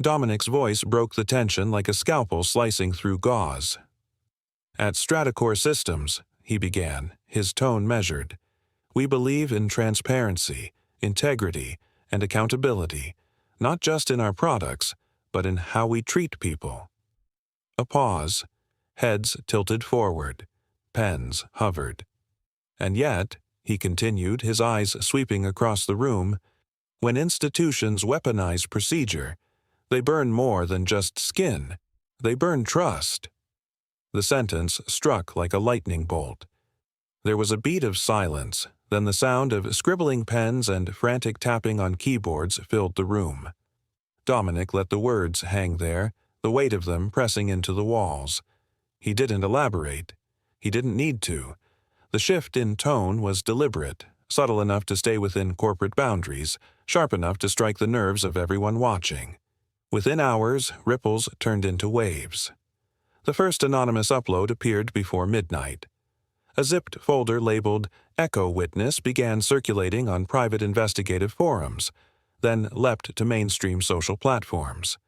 Dominic's voice broke the tension like a scalpel slicing through gauze. "At Stratacor Systems," he began, his tone measured, "we believe in transparency, integrity, and accountability, not just in our products, but in how we treat people." A pause, heads tilted forward, pens hovered. "And yet," he continued, his eyes sweeping across the room, "when institutions weaponize procedure, they burn more than just skin. They burn trust." The sentence struck like a lightning bolt. There was a beat of silence, then the sound of scribbling pens and frantic tapping on keyboards filled the room. Dominic let the words hang there, the weight of them pressing into the walls. He didn't elaborate. He didn't need to. The shift in tone was deliberate, subtle enough to stay within corporate boundaries, sharp enough to strike the nerves of everyone watching. Within hours, ripples turned into waves. The first anonymous upload appeared before midnight. A zipped folder labeled Echo Witness began circulating on private investigative forums, then leapt to mainstream social platforms.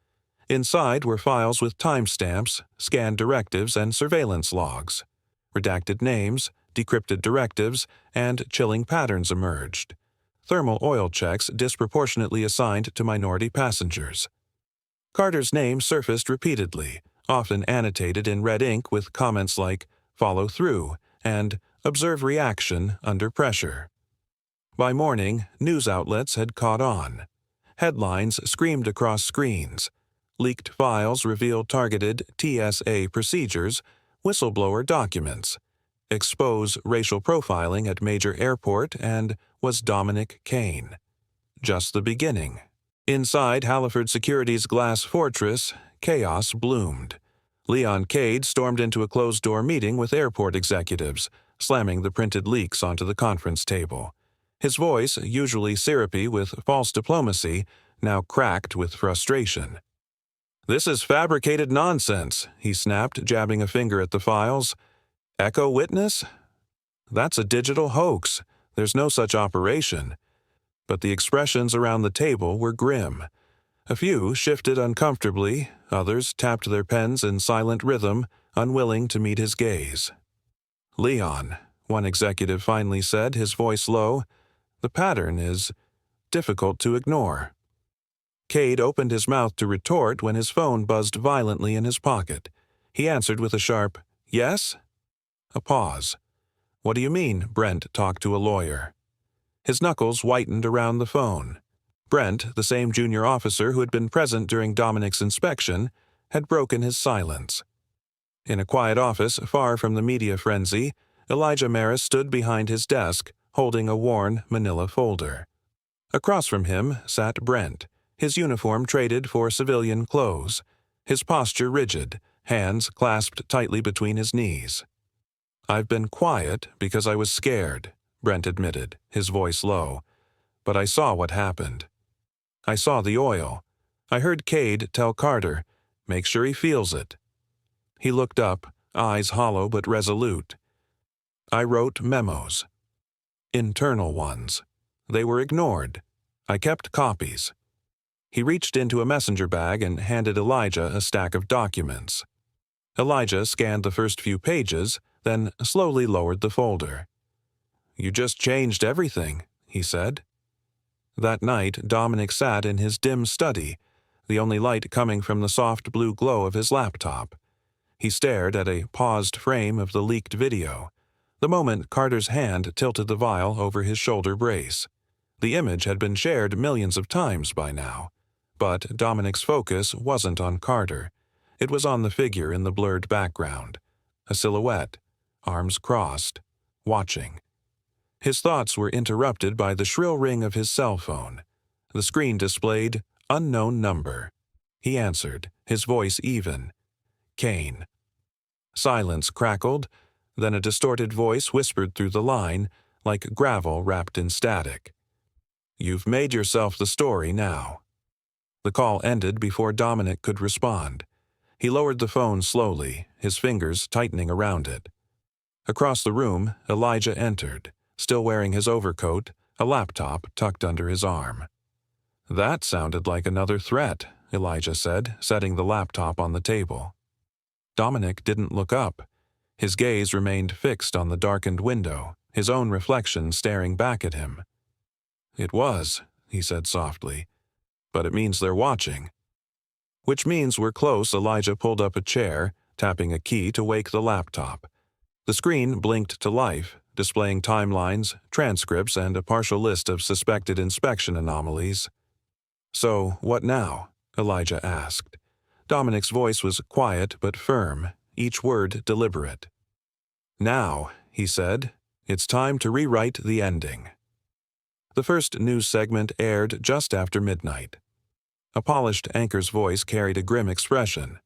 Inside were files with timestamps, scanned directives, and surveillance logs. Redacted names, decrypted directives, and chilling patterns emerged. Thermal oil checks disproportionately assigned to minority passengers. Carter's name surfaced repeatedly, often annotated in red ink with comments like "follow through" and "observe reaction under pressure." By morning, news outlets had caught on. Headlines screamed across screens. Leaked files revealed targeted TSA procedures, whistleblower documents. Expose racial profiling at major airport and was Dominic Kane. Just the beginning. Inside Halliford Security's glass fortress, chaos bloomed. Leon Cade stormed into a closed-door meeting with airport executives, slamming the printed leaks onto the conference table. His voice, usually syrupy with false diplomacy, now cracked with frustration. "This is fabricated nonsense," he snapped, jabbing a finger at the files. "Echo Witness? That's a digital hoax. There's no such operation." But the expressions around the table were grim. A few shifted uncomfortably, others tapped their pens in silent rhythm, unwilling to meet his gaze. "Leon," one executive finally said, his voice low, "the pattern is difficult to ignore." Cade opened his mouth to retort when his phone buzzed violently in his pocket. He answered with a sharp, "Yes?" A pause. "What do you mean?" Brent talked to a lawyer. His knuckles whitened around the phone. Brent, the same junior officer who had been present during Dominic's inspection, had broken his silence. In a quiet office far from the media frenzy, Elijah Maris stood behind his desk, holding a worn manila folder. Across from him sat Brent, his uniform traded for civilian clothes, his posture rigid, hands clasped tightly between his knees. "I've been quiet because I was scared," Brent admitted, his voice low. "But I saw what happened. I saw the oil. I heard Cade tell Carter, 'Make sure he feels it.'" He looked up, eyes hollow but resolute. "I wrote memos. Internal ones. They were ignored. I kept copies." He reached into a messenger bag and handed Elijah a stack of documents. Elijah scanned the first few pages, then slowly lowered the folder. "You just changed everything," he said. That night, Dominic sat in his dim study, the only light coming from the soft blue glow of his laptop. He stared at a paused frame of the leaked video, the moment Carter's hand tilted the vial over his shoulder brace. The image had been shared millions of times by now, but Dominic's focus wasn't on Carter. It was on the figure in the blurred background, a silhouette, arms crossed, watching. His thoughts were interrupted by the shrill ring of his cell phone. The screen displayed "unknown number." He answered, his voice even. "Kane." Silence crackled, then a distorted voice whispered through the line, like gravel wrapped in static. "You've made yourself the story now." The call ended before Dominic could respond. He lowered the phone slowly, his fingers tightening around it. Across the room, Elijah entered, still wearing his overcoat, a laptop tucked under his arm. "That sounded like another threat," Elijah said, setting the laptop on the table. Dominic didn't look up. His gaze remained fixed on the darkened window, his own reflection staring back at him. "It was," he said softly, "but it means they're watching." "Which means we're close." Elijah pulled up a chair, tapping a key to wake the laptop. The screen blinked to life, displaying timelines, transcripts, and a partial list of suspected inspection anomalies. "So, what now?" Elijah asked. Dominic's voice was quiet but firm, each word deliberate. "Now," he said, "it's time to rewrite the ending." The first news segment aired just after midnight. A polished anchor's voice carried a grim expression.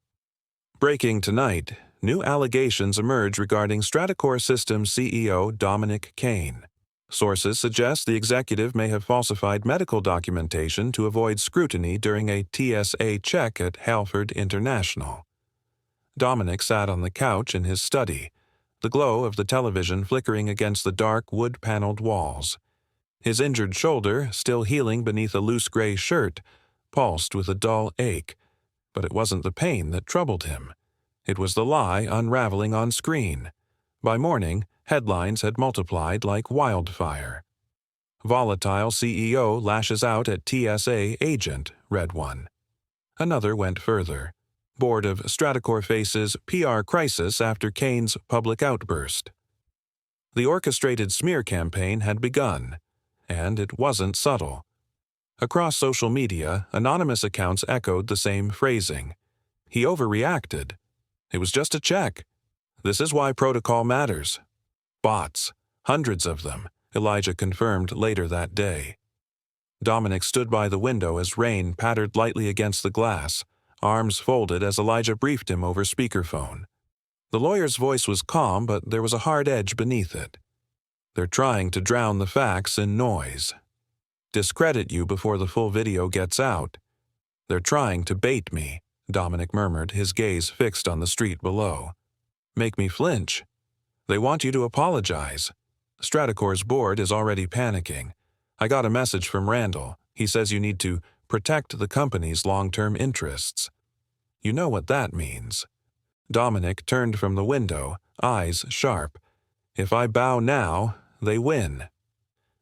"Breaking tonight, new allegations emerge regarding Stratacore Systems CEO Dominic Kane." Sources suggest the executive may have falsified medical documentation to avoid scrutiny during a TSA check at Halford International. Dominic sat on the couch in his study, the glow of the television flickering against the dark wood-paneled walls. His injured shoulder, still healing beneath a loose gray shirt, pulsed with a dull ache, but it wasn't the pain that troubled him. It was the lie unraveling on screen. By morning, headlines had multiplied like wildfire. Volatile CEO lashes out at TSA agent, read one. Another went further. Board of Stratacor faces PR crisis after Kane's public outburst. The orchestrated smear campaign had begun, and it wasn't subtle. Across social media, anonymous accounts echoed the same phrasing. He overreacted. It was just a check. This is why protocol matters. Bots, hundreds of them, Elijah confirmed later that day. Dominic stood by the window as rain pattered lightly against the glass, arms folded as Elijah briefed him over speakerphone. The lawyer's voice was calm, but there was a hard edge beneath it. They're trying to drown the facts in noise. Discredit you before the full video gets out. They're trying to bait me, Dominic murmured, his gaze fixed on the street below. Make me flinch. They want you to apologize. Stratacor's board is already panicking. I got a message from Randall. He says you need to protect the company's long-term interests. You know what that means. Dominic turned from the window, eyes sharp. If I bow now, they win.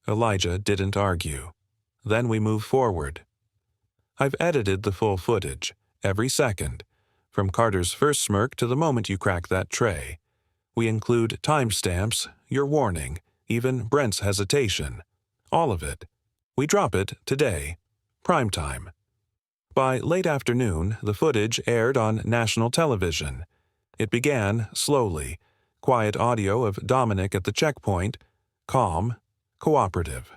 Elijah didn't argue. Then we move forward. I've edited the full footage, every second, from Carter's first smirk to the moment you crack that tray. We include timestamps, your warning, even Brent's hesitation. All of it. We drop it today. Prime time. By late afternoon, the footage aired on national television. It began slowly, quiet audio of Dominic at the checkpoint, calm, cooperative.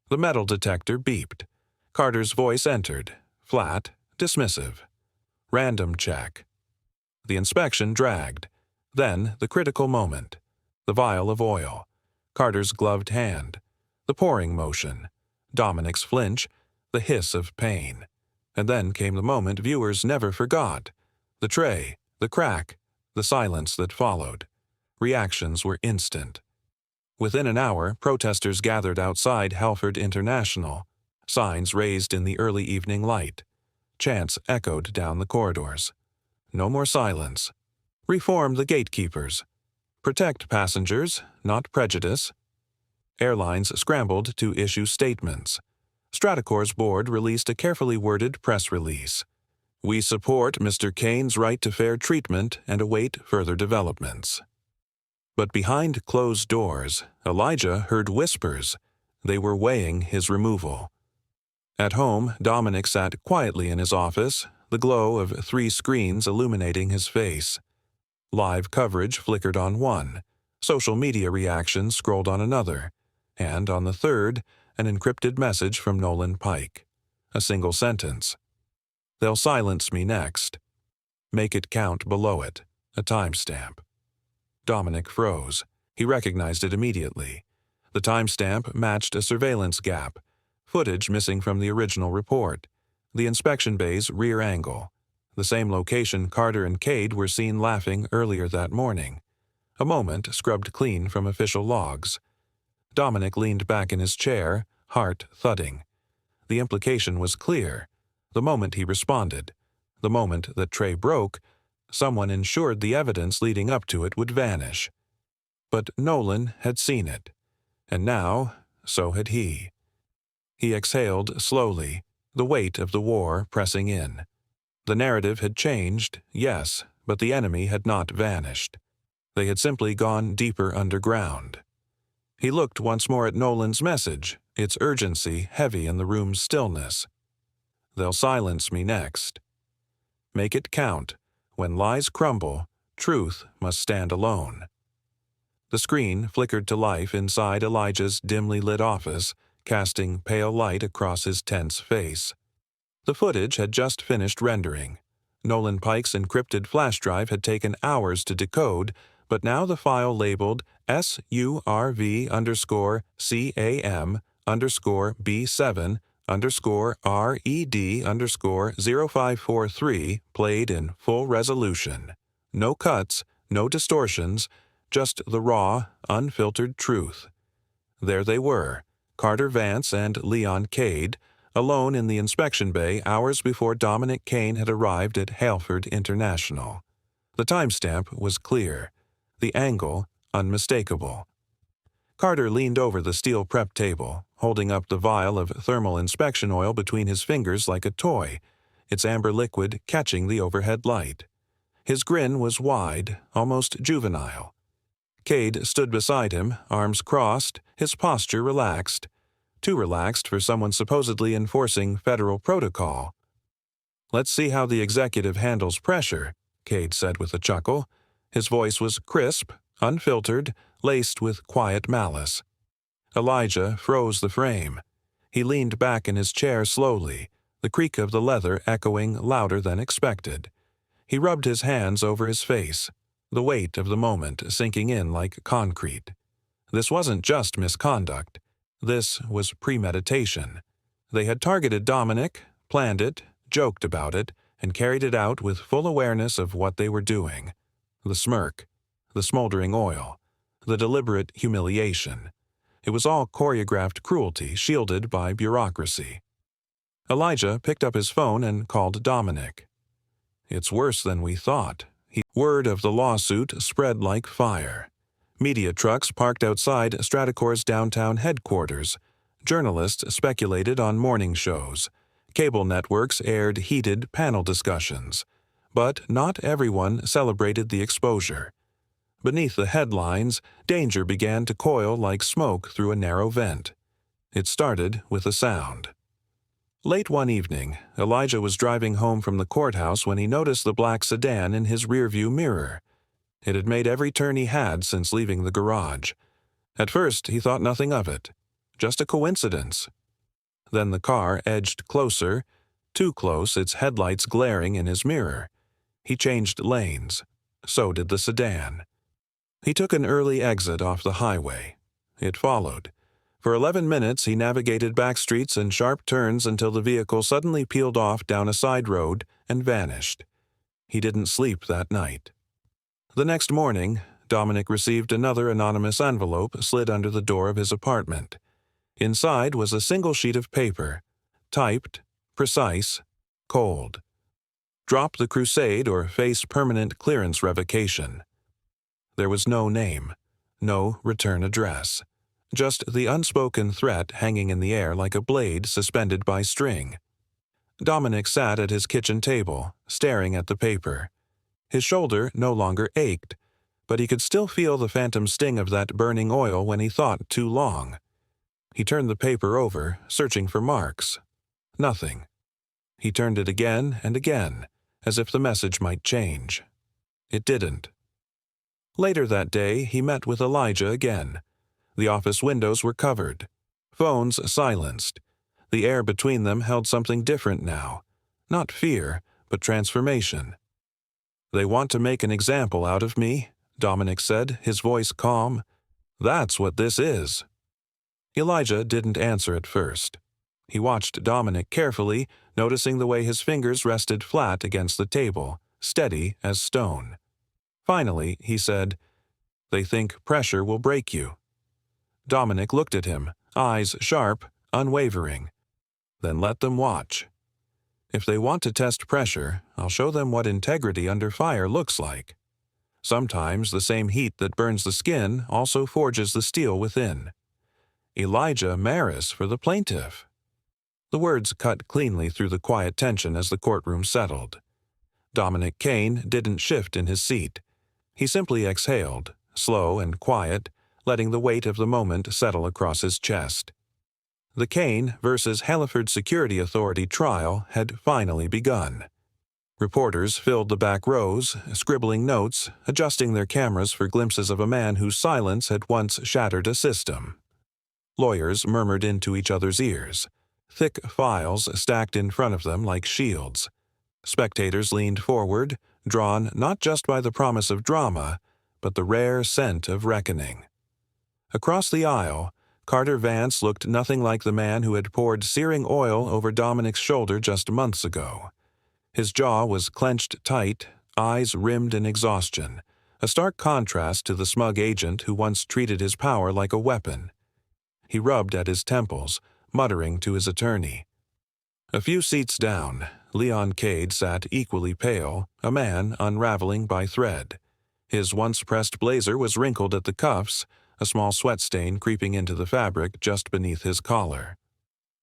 The metal detector beeped. Carter's voice entered, flat, dismissive. Random check. The inspection dragged. Then the critical moment. The vial of oil. Carter's gloved hand. The pouring motion. Dominic's flinch. The hiss of pain. And then came the moment viewers never forgot. The tray, the crack, the silence that followed. Reactions were instant. Within an hour, protesters gathered outside Halford International, signs raised in the early evening light. Chants echoed down the corridors. No more silence. Reform the gatekeepers. Protect passengers, not prejudice. Airlines scrambled to issue statements. Stratacor's board released a carefully worded press release. We support Mr. Kane's right to fair treatment and await further developments. But behind closed doors, Elijah heard whispers. They were weighing his removal. At home, Dominic sat quietly in his office, the glow of 3 screens illuminating his face. Live coverage flickered on one, social media reactions scrolled on another, and on the third, an encrypted message from Nolan Pike. A single sentence. They'll silence me next. Make it count below it. A timestamp. Dominic froze. He recognized it immediately. The timestamp matched a surveillance gap, footage missing from the original report, the inspection bay's rear angle, the same location Carter and Cade were seen laughing earlier that morning. A moment scrubbed clean from official logs. Dominic leaned back in his chair, heart thudding. The implication was clear. The moment he responded, the moment that tray broke, someone ensured the evidence leading up to it would vanish. But Nolan had seen it, and now so had he. He exhaled slowly, the weight of the war pressing in. The narrative had changed, yes, but the enemy had not vanished. They had simply gone deeper underground. He looked once more at Nolan's message, its urgency heavy in the room's stillness. They'll silence me next. Make it count. When lies crumble, truth must stand alone. The screen flickered to life inside Elijah's dimly lit office, casting pale light across his tense face. The footage had just finished rendering. Nolan Pike's encrypted flash drive had taken hours to decode, but now the file labeled SURV_CAM_B7_RED_0543 played in full resolution. No cuts, no distortions, just the raw, unfiltered truth. There they were, Carter Vance and Leon Cade, alone in the inspection bay hours before Dominic Kane had arrived at Haleford International. The timestamp was clear, the angle unmistakable. Carter leaned over the steel prep table, holding up the vial of thermal inspection oil between his fingers like a toy, its amber liquid catching the overhead light. His grin was wide, almost juvenile. Cade stood beside him, arms crossed, his posture relaxed. Too relaxed for someone supposedly enforcing federal protocol. "Let's see how the executive handles pressure," Cade said with a chuckle. His voice was crisp, unfiltered, laced with quiet malice. Elijah froze the frame. He leaned back in his chair slowly, the creak of the leather echoing louder than expected. He rubbed his hands over his face, the weight of the moment sinking in like concrete. This wasn't just misconduct. This was premeditation. They had targeted Dominic, planned it, joked about it, and carried it out with full awareness of what they were doing. The smirk, the smoldering oil, the deliberate humiliation. It was all choreographed cruelty shielded by bureaucracy. Elijah picked up his phone and called Dominic. "It's worse than we thought." Word of the lawsuit spread like fire. Media trucks parked outside Stratacor's downtown headquarters. Journalists speculated on morning shows. Cable networks aired heated panel discussions. But not everyone celebrated the exposure. Beneath the headlines, danger began to coil like smoke through a narrow vent. It started with a sound. Late one evening, Elijah was driving home from the courthouse when he noticed the black sedan in his rearview mirror. It had made every turn he had since leaving the garage. At first, he thought nothing of it. Just a coincidence. Then the car edged closer, too close, its headlights glaring in his mirror. He changed lanes. So did the sedan. He took an early exit off the highway. It followed. For 11 minutes, he navigated back streets and sharp turns until the vehicle suddenly peeled off down a side road and vanished. He didn't sleep that night. The next morning, Dominic received another anonymous envelope slid under the door of his apartment. Inside was a single sheet of paper, typed, precise, cold. Drop the crusade or face permanent clearance revocation. There was no name, no return address, just the unspoken threat hanging in the air like a blade suspended by string. Dominic sat at his kitchen table, staring at the paper. His shoulder no longer ached, but he could still feel the phantom sting of that burning oil when he thought too long. He turned the paper over, searching for marks. Nothing. He turned it again and again, as if the message might change. It didn't. Later that day, he met with Elijah again. The office windows were covered. Phones silenced. The air between them held something different now. Not fear, but transformation. "They want to make an example out of me," Dominic said, his voice calm. "That's what this is." Elijah didn't answer at first. He watched Dominic carefully, noticing the way his fingers rested flat against the table, steady as stone. Finally, he said, "They think pressure will break you." Dominic looked at him, eyes sharp, unwavering. "Then let them watch. If they want to test pressure, I'll show them what integrity under fire looks like. Sometimes the same heat that burns the skin also forges the steel within. Elijah Maris for the plaintiff." The words cut cleanly through the quiet tension as the courtroom settled. Dominic Kane didn't shift in his seat. He simply exhaled, slow and quiet, letting the weight of the moment settle across his chest. The Kane versus Haleford Security Authority trial had finally begun. Reporters filled the back rows, scribbling notes, adjusting their cameras for glimpses of a man whose silence had once shattered a system. Lawyers murmured into each other's ears, thick files stacked in front of them like shields. Spectators leaned forward, drawn not just by the promise of drama, but the rare scent of reckoning. Across the aisle, Carter Vance looked nothing like the man who had poured searing oil over Dominic's shoulder just months ago. His jaw was clenched tight, eyes rimmed in exhaustion, a stark contrast to the smug agent who once treated his power like a weapon. He rubbed at his temples, muttering to his attorney. A few seats down, Leon Cade sat equally pale, a man unraveling by thread. His once-pressed blazer was wrinkled at the cuffs, a small sweat stain creeping into the fabric just beneath his collar.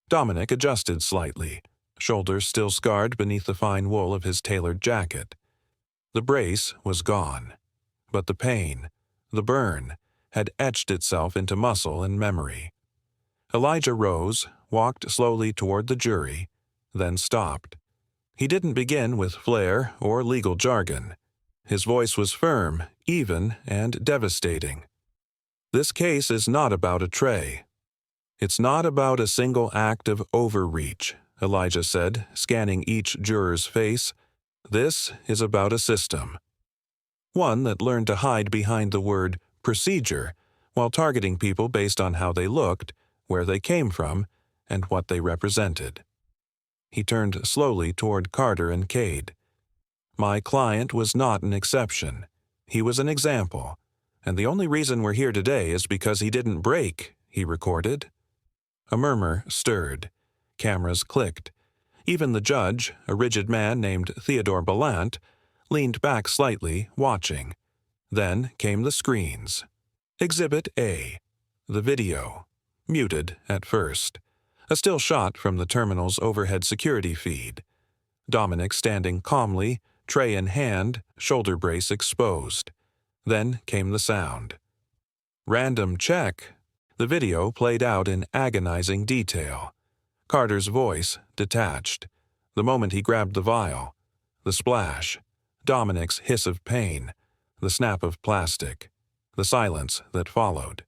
Dominic adjusted slightly, shoulders still scarred beneath the fine wool of his tailored jacket. The brace was gone, but the pain, the burn, had etched itself into muscle and memory. Elijah rose, walked slowly toward the jury, then stopped. He didn't begin with flair or legal jargon. His voice was firm, even, and devastating. This case is not about a tray. It's not about a single act of overreach, Elijah said, scanning each juror's face. This is about a system. One that learned to hide behind the word procedure while targeting people based on how they looked, where they came from, and what they represented. He turned slowly toward Carter and Cade. My client was not an exception. He was an example. And the only reason we're here today is because he didn't break, he recorded. A murmur stirred. Cameras clicked. Even the judge, a rigid man named Theodore Ballant, leaned back slightly, watching. Then came the screens. Exhibit A. The video. Muted at first. A still shot from the terminal's overhead security feed. Dominic standing calmly, tray in hand, shoulder brace exposed. Then came the sound. Random check. The video played out in agonizing detail. Carter's voice detached. The moment he grabbed the vial. The splash. Dominic's hiss of pain. The snap of plastic. The silence that followed.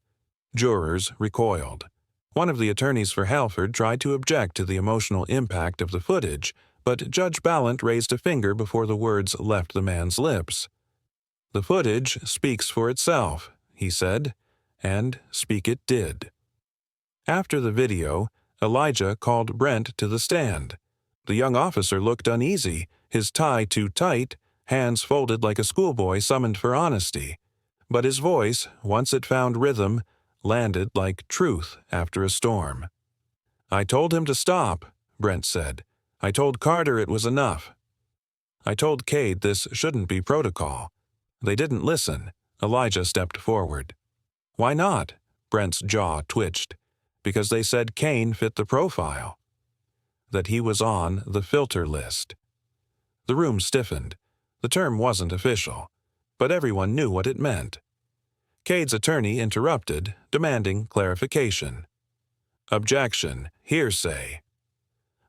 Jurors recoiled. One of the attorneys for Halford tried to object to the emotional impact of the footage, but Judge Ballant raised a finger before the words left the man's lips. The footage speaks for itself, he said, and speak it did. After the video, Elijah called Brent to the stand. The young officer looked uneasy, his tie too tight, hands folded like a schoolboy summoned for honesty. But his voice, once it found rhythm, landed like truth after a storm. I told him to stop, Brent said. I told Carter it was enough. I told Cade this shouldn't be protocol. They didn't listen. Elijah stepped forward. Why not? Brent's jaw twitched. Because they said Kane fit the profile. That he was on the filter list. The room stiffened. The term wasn't official, but everyone knew what it meant. Cade's attorney interrupted, demanding clarification. Objection, hearsay.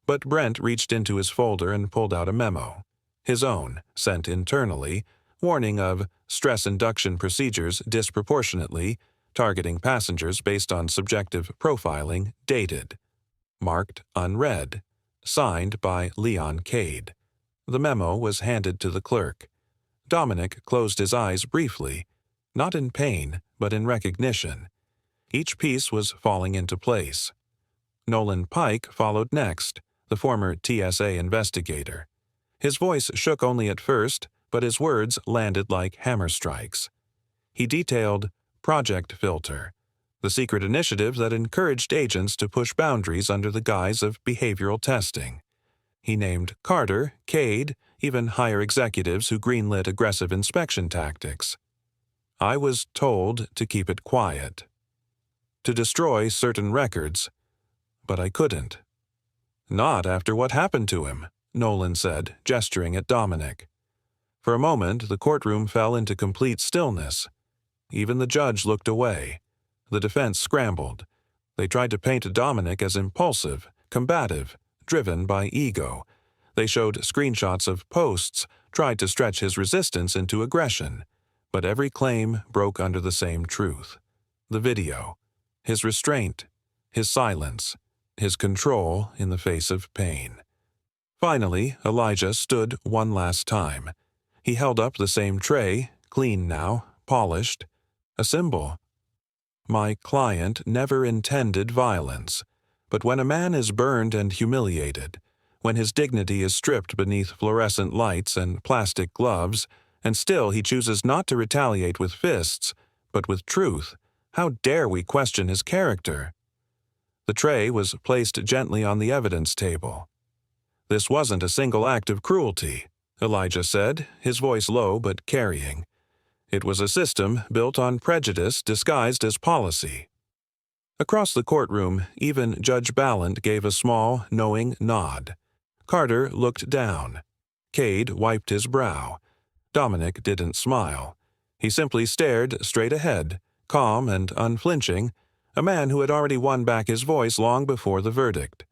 But Brent reached into his folder and pulled out a memo. His own, sent internally, warning of stress induction procedures disproportionately, targeting passengers based on subjective profiling, dated. Marked unread. Signed by Leon Cade. The memo was handed to the clerk. Dominic closed his eyes briefly, not in pain, but in recognition. Each piece was falling into place. Nolan Pike followed next, the former TSA investigator. His voice shook only at first, but his words landed like hammer strikes. He detailed Project Filter, the secret initiative that encouraged agents to push boundaries under the guise of behavioral testing. He named Carter, Cade, even higher executives who greenlit aggressive inspection tactics. I was told to keep it quiet, to destroy certain records, but I couldn't. Not after what happened to him, Nolan said, gesturing at Dominic. For a moment, the courtroom fell into complete stillness. Even the judge looked away. The defense scrambled. They tried to paint Dominic as impulsive, combative, driven by ego. They showed screenshots of posts, tried to stretch his resistance into aggression. But every claim broke under the same truth. The video, his restraint, his silence, his control in the face of pain. Finally, Elijah stood one last time. He held up the same tray, clean now, polished, a symbol. My client never intended violence, but when a man is burned and humiliated, when his dignity is stripped beneath fluorescent lights and plastic gloves, and still he chooses not to retaliate with fists, but with truth, how dare we question his character? The tray was placed gently on the evidence table. This wasn't a single act of cruelty, Elijah said, his voice low but carrying. It was a system built on prejudice disguised as policy. Across the courtroom, even Judge Ballant gave a small, knowing nod. Carter looked down. Cade wiped his brow. Dominic didn't smile. He simply stared straight ahead, calm and unflinching, a man who had already won back his voice long before the verdict.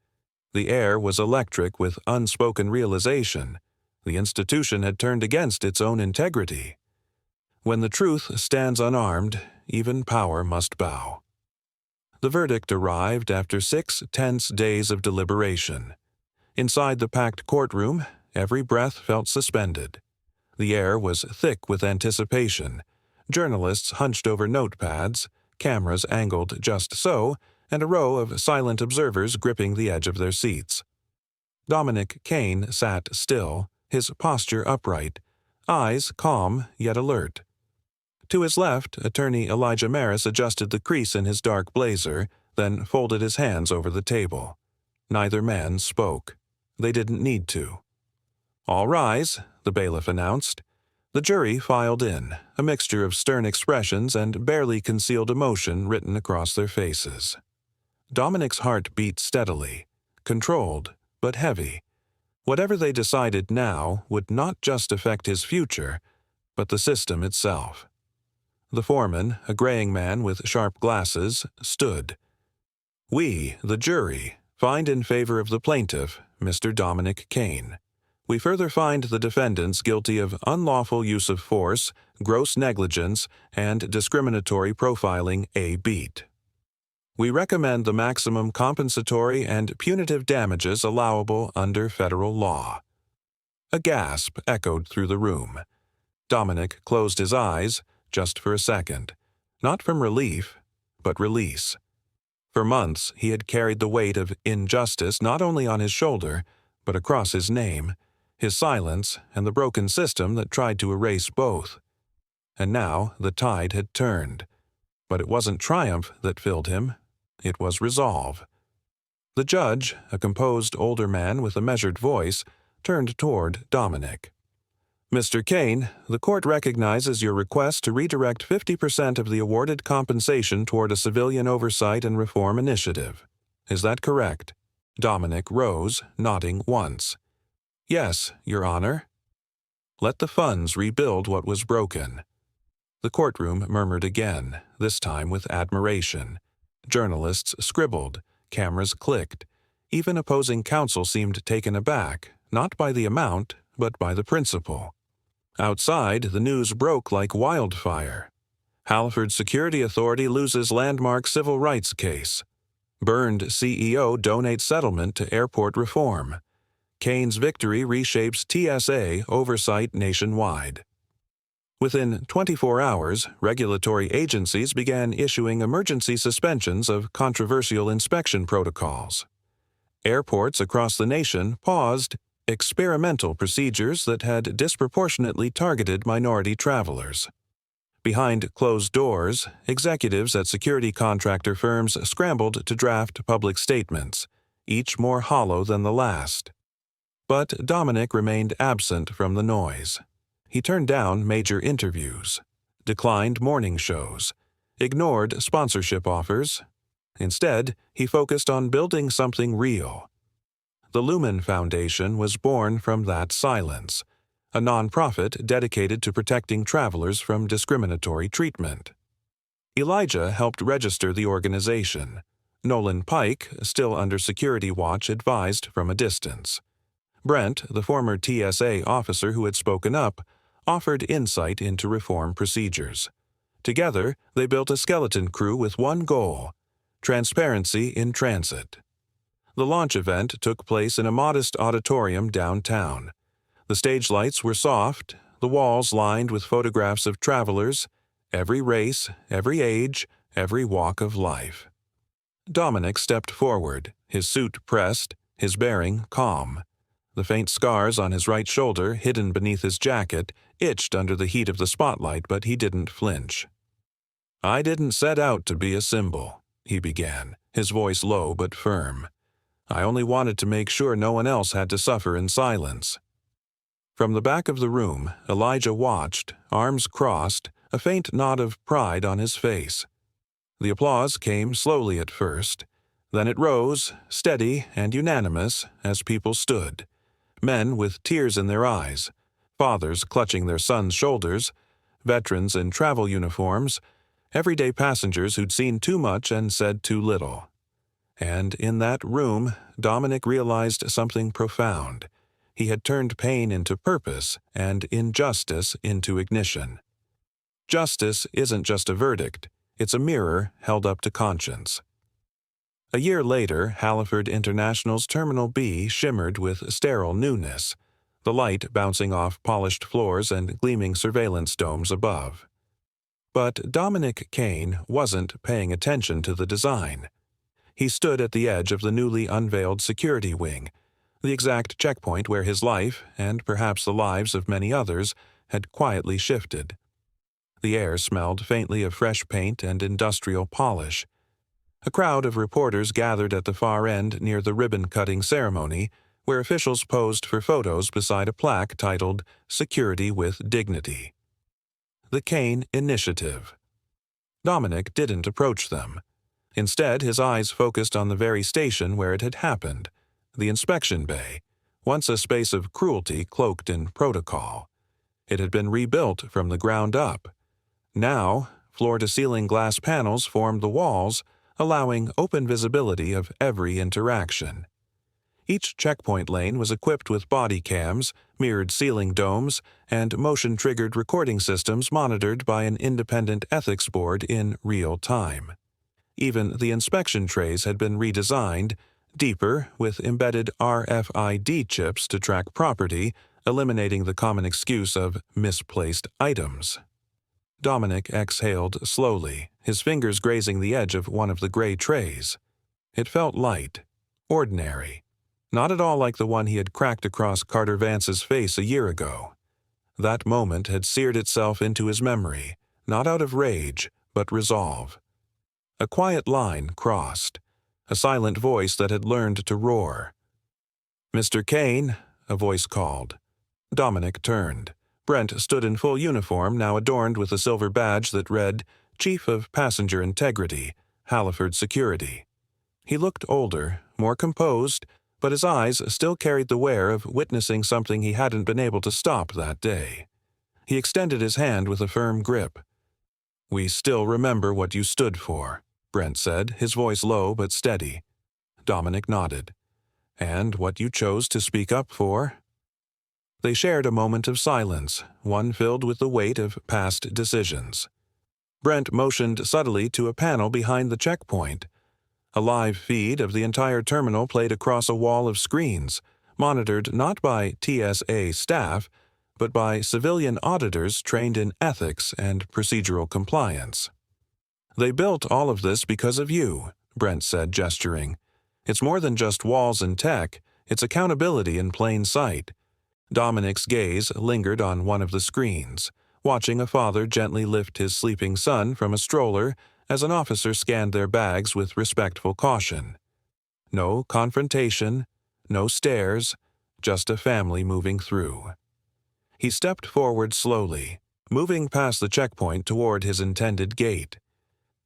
The air was electric with unspoken realization. The institution had turned against its own integrity. When the truth stands unarmed, even power must bow. The verdict arrived after 6 tense days of deliberation. Inside the packed courtroom, every breath felt suspended. The air was thick with anticipation. Journalists hunched over notepads, cameras angled just so, and a row of silent observers gripping the edge of their seats. Dominic Kane sat still, his posture upright, eyes calm yet alert. To his left, attorney Elijah Maris adjusted the crease in his dark blazer, then folded his hands over the table. Neither man spoke. They didn't need to. "All rise," the bailiff announced. The jury filed in, a mixture of stern expressions and barely concealed emotion written across their faces. Dominic's heart beat steadily, controlled, but heavy. Whatever they decided now would not just affect his future, but the system itself. The foreman, a graying man with sharp glasses, stood. "We, the jury, find in favor of the plaintiff, Mr. Dominic Kane. We further find the defendants guilty of unlawful use of force, gross negligence, and discriminatory profiling A beat. We recommend the maximum compensatory and punitive damages allowable under federal law." A gasp echoed through the room. Dominic closed his eyes, just for a second, not from relief, but release. For months, he had carried the weight of injustice not only on his shoulder, but across his name, his silence, and the broken system that tried to erase both. And now the tide had turned. But it wasn't triumph that filled him. It was resolve. The judge, a composed older man with a measured voice, turned toward Dominic. "Mr. Kane, the court recognizes your request to redirect 50% of the awarded compensation toward a civilian oversight and reform initiative. Is that correct?" Dominic rose, nodding once. "Yes, Your Honor." "Let the funds rebuild what was broken." The courtroom murmured again, this time with admiration. Journalists scribbled, cameras clicked. Even opposing counsel seemed taken aback, not by the amount, but by the principle. Outside, the news broke like wildfire. Halford Security Authority loses landmark civil rights case. Burned CEO donates settlement to airport reform. Kane's victory reshapes TSA oversight nationwide. Within 24 hours, regulatory agencies began issuing emergency suspensions of controversial inspection protocols. Airports across the nation paused experimental procedures that had disproportionately targeted minority travelers. Behind closed doors, executives at security contractor firms scrambled to draft public statements, each more hollow than the last. But Dominic remained absent from the noise. He turned down major interviews, declined morning shows, ignored sponsorship offers. Instead, he focused on building something real. The Lumen Foundation was born from that silence, a nonprofit dedicated to protecting travelers from discriminatory treatment. Elijah helped register the organization. Nolan Pike, still under security watch, advised from a distance. Brent, the former TSA officer who had spoken up, offered insight into reform procedures. Together, they built a skeleton crew with one goal: transparency in transit. The launch event took place in a modest auditorium downtown. The stage lights were soft, the walls lined with photographs of travelers, Every race, every age, every walk of life. Dominic stepped forward, his suit pressed, his bearing calm. The faint scars on his right shoulder, hidden beneath his jacket, itched under the heat of the spotlight, but he didn't flinch. "I didn't set out to be a symbol," he began, his voice low but firm. "I only wanted to make sure no one else had to suffer in silence." From the back of the room, Elijah watched, arms crossed, a faint nod of pride on his face. The applause came slowly at first. Then it rose, steady and unanimous, as people stood. Men with tears in their eyes, fathers clutching their sons' shoulders, veterans in travel uniforms, everyday passengers who'd seen too much and said too little. And in that room, Dominic realized something profound. He had turned pain into purpose and injustice into ignition. Justice isn't just a verdict, it's a mirror held up to conscience. A year later, Halliford International's Terminal B shimmered with sterile newness, the light bouncing off polished floors and gleaming surveillance domes above. But Dominic Kane wasn't paying attention to the design. He stood at the edge of the newly unveiled security wing, the exact checkpoint where his life, and perhaps the lives of many others, had quietly shifted. The air smelled faintly of fresh paint and industrial polish. A crowd of reporters gathered at the far end near the ribbon-cutting ceremony, where officials posed for photos beside a plaque titled "Security with Dignity." The Kane Initiative. Dominic didn't approach them. Instead, his eyes focused on the very station where it had happened, the inspection bay, once a space of cruelty cloaked in protocol. It had been rebuilt from the ground up. Now, floor-to-ceiling glass panels formed the walls, allowing open visibility of every interaction. Each checkpoint lane was equipped with body cams, mirrored ceiling domes, and motion-triggered recording systems monitored by an independent ethics board in real time. Even the inspection trays had been redesigned, deeper, with embedded RFID chips to track property, eliminating the common excuse of misplaced items. Dominic exhaled slowly, his fingers grazing the edge of one of the gray trays. It felt light, ordinary, not at all like the one he had cracked across Carter Vance's face a year ago. That moment had seared itself into his memory, not out of rage, but resolve. A quiet line crossed, a silent voice that had learned to roar. "Mr. Kane," a voice called. Dominic turned. Brent stood in full uniform, now adorned with a silver badge that read, "Chief of Passenger Integrity, Halliford Security." He looked older, more composed, but his eyes still carried the wear of witnessing something he hadn't been able to stop that day. He extended his hand with a firm grip. "We still remember what you stood for," Brent said, his voice low but steady. Dominic nodded. "And what you chose to speak up for?" They shared a moment of silence, one filled with the weight of past decisions. Brent motioned subtly to a panel behind the checkpoint. A live feed of the entire terminal played across a wall of screens, monitored not by TSA staff, but by civilian auditors trained in ethics and procedural compliance. "They built all of this because of you," Brent said, gesturing. "It's more than just walls and tech, it's accountability in plain sight." Dominic's gaze lingered on one of the screens, watching a father gently lift his sleeping son from a stroller as an officer scanned their bags with respectful caution. No confrontation, no stares, just a family moving through. He stepped forward slowly, moving past the checkpoint toward his intended gate.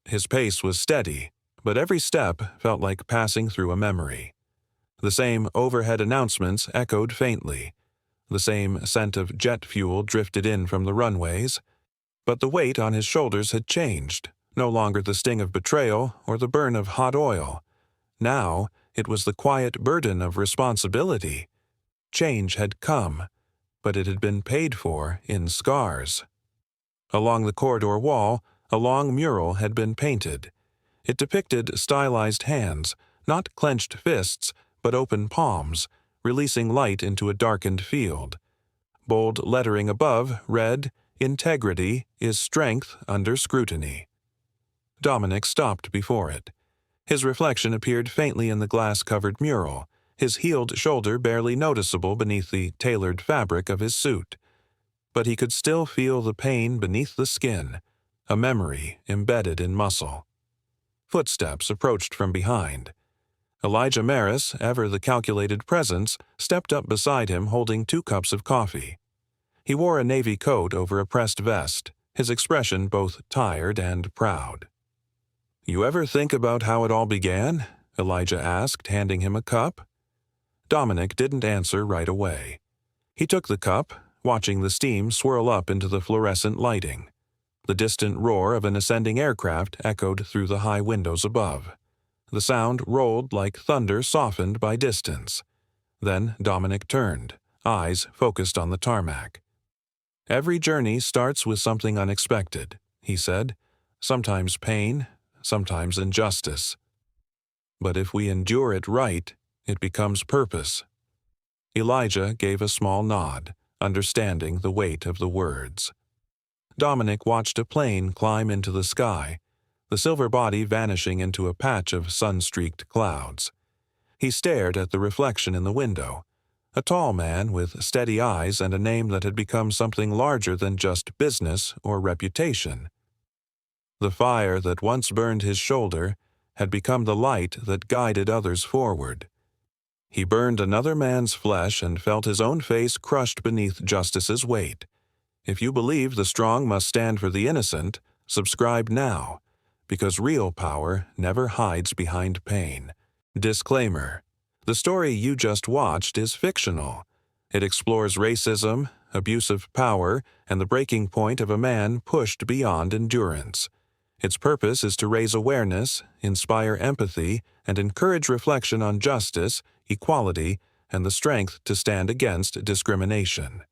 His pace was steady, but every step felt like passing through a memory. The same overhead announcements echoed faintly. The same scent of jet fuel drifted in from the runways. But the weight on his shoulders had changed, no longer the sting of betrayal or the burn of hot oil. Now it was the quiet burden of responsibility. Change had come, but it had been paid for in scars. Along the corridor wall, a long mural had been painted. It depicted stylized hands, not clenched fists, but open palms, releasing light into a darkened field. Bold lettering above read, Integrity is strength under scrutiny. Dominic stopped before it. His reflection appeared faintly in the glass-covered mural, his healed shoulder barely noticeable beneath the tailored fabric of his suit. But he could still feel the pain beneath the skin, a memory embedded in muscle. Footsteps approached from behind. Elijah Maris, ever the calculated presence, stepped up beside him holding 2 cups of coffee. He wore a navy coat over a pressed vest, his expression both tired and proud. "You ever think about how it all began?" Elijah asked, handing him a cup. Dominic didn't answer right away. He took the cup, watching the steam swirl up into the fluorescent lighting. The distant roar of an ascending aircraft echoed through the high windows above. The sound rolled like thunder softened by distance. Then Dominic turned, eyes focused on the tarmac. "Every journey starts with something unexpected," he said. "Sometimes pain, sometimes injustice. But if we endure it right, it becomes purpose." Elijah gave a small nod, understanding the weight of the words. Dominic watched a plane climb into the sky, the silver body vanishing into a patch of sun-streaked clouds. He stared at the reflection in the window, a tall man with steady eyes and a name that had become something larger than just business or reputation. The fire that once burned his shoulder had become the light that guided others forward. He burned another man's flesh and felt his own face crushed beneath justice's weight. If you believe the strong must stand for the innocent, subscribe now, because real power never hides behind pain. Disclaimer: the story you just watched is fictional. It explores racism, abuse of power, and the breaking point of a man pushed beyond endurance. Its purpose is to raise awareness, inspire empathy, and encourage reflection on justice, equality, and the strength to stand against discrimination.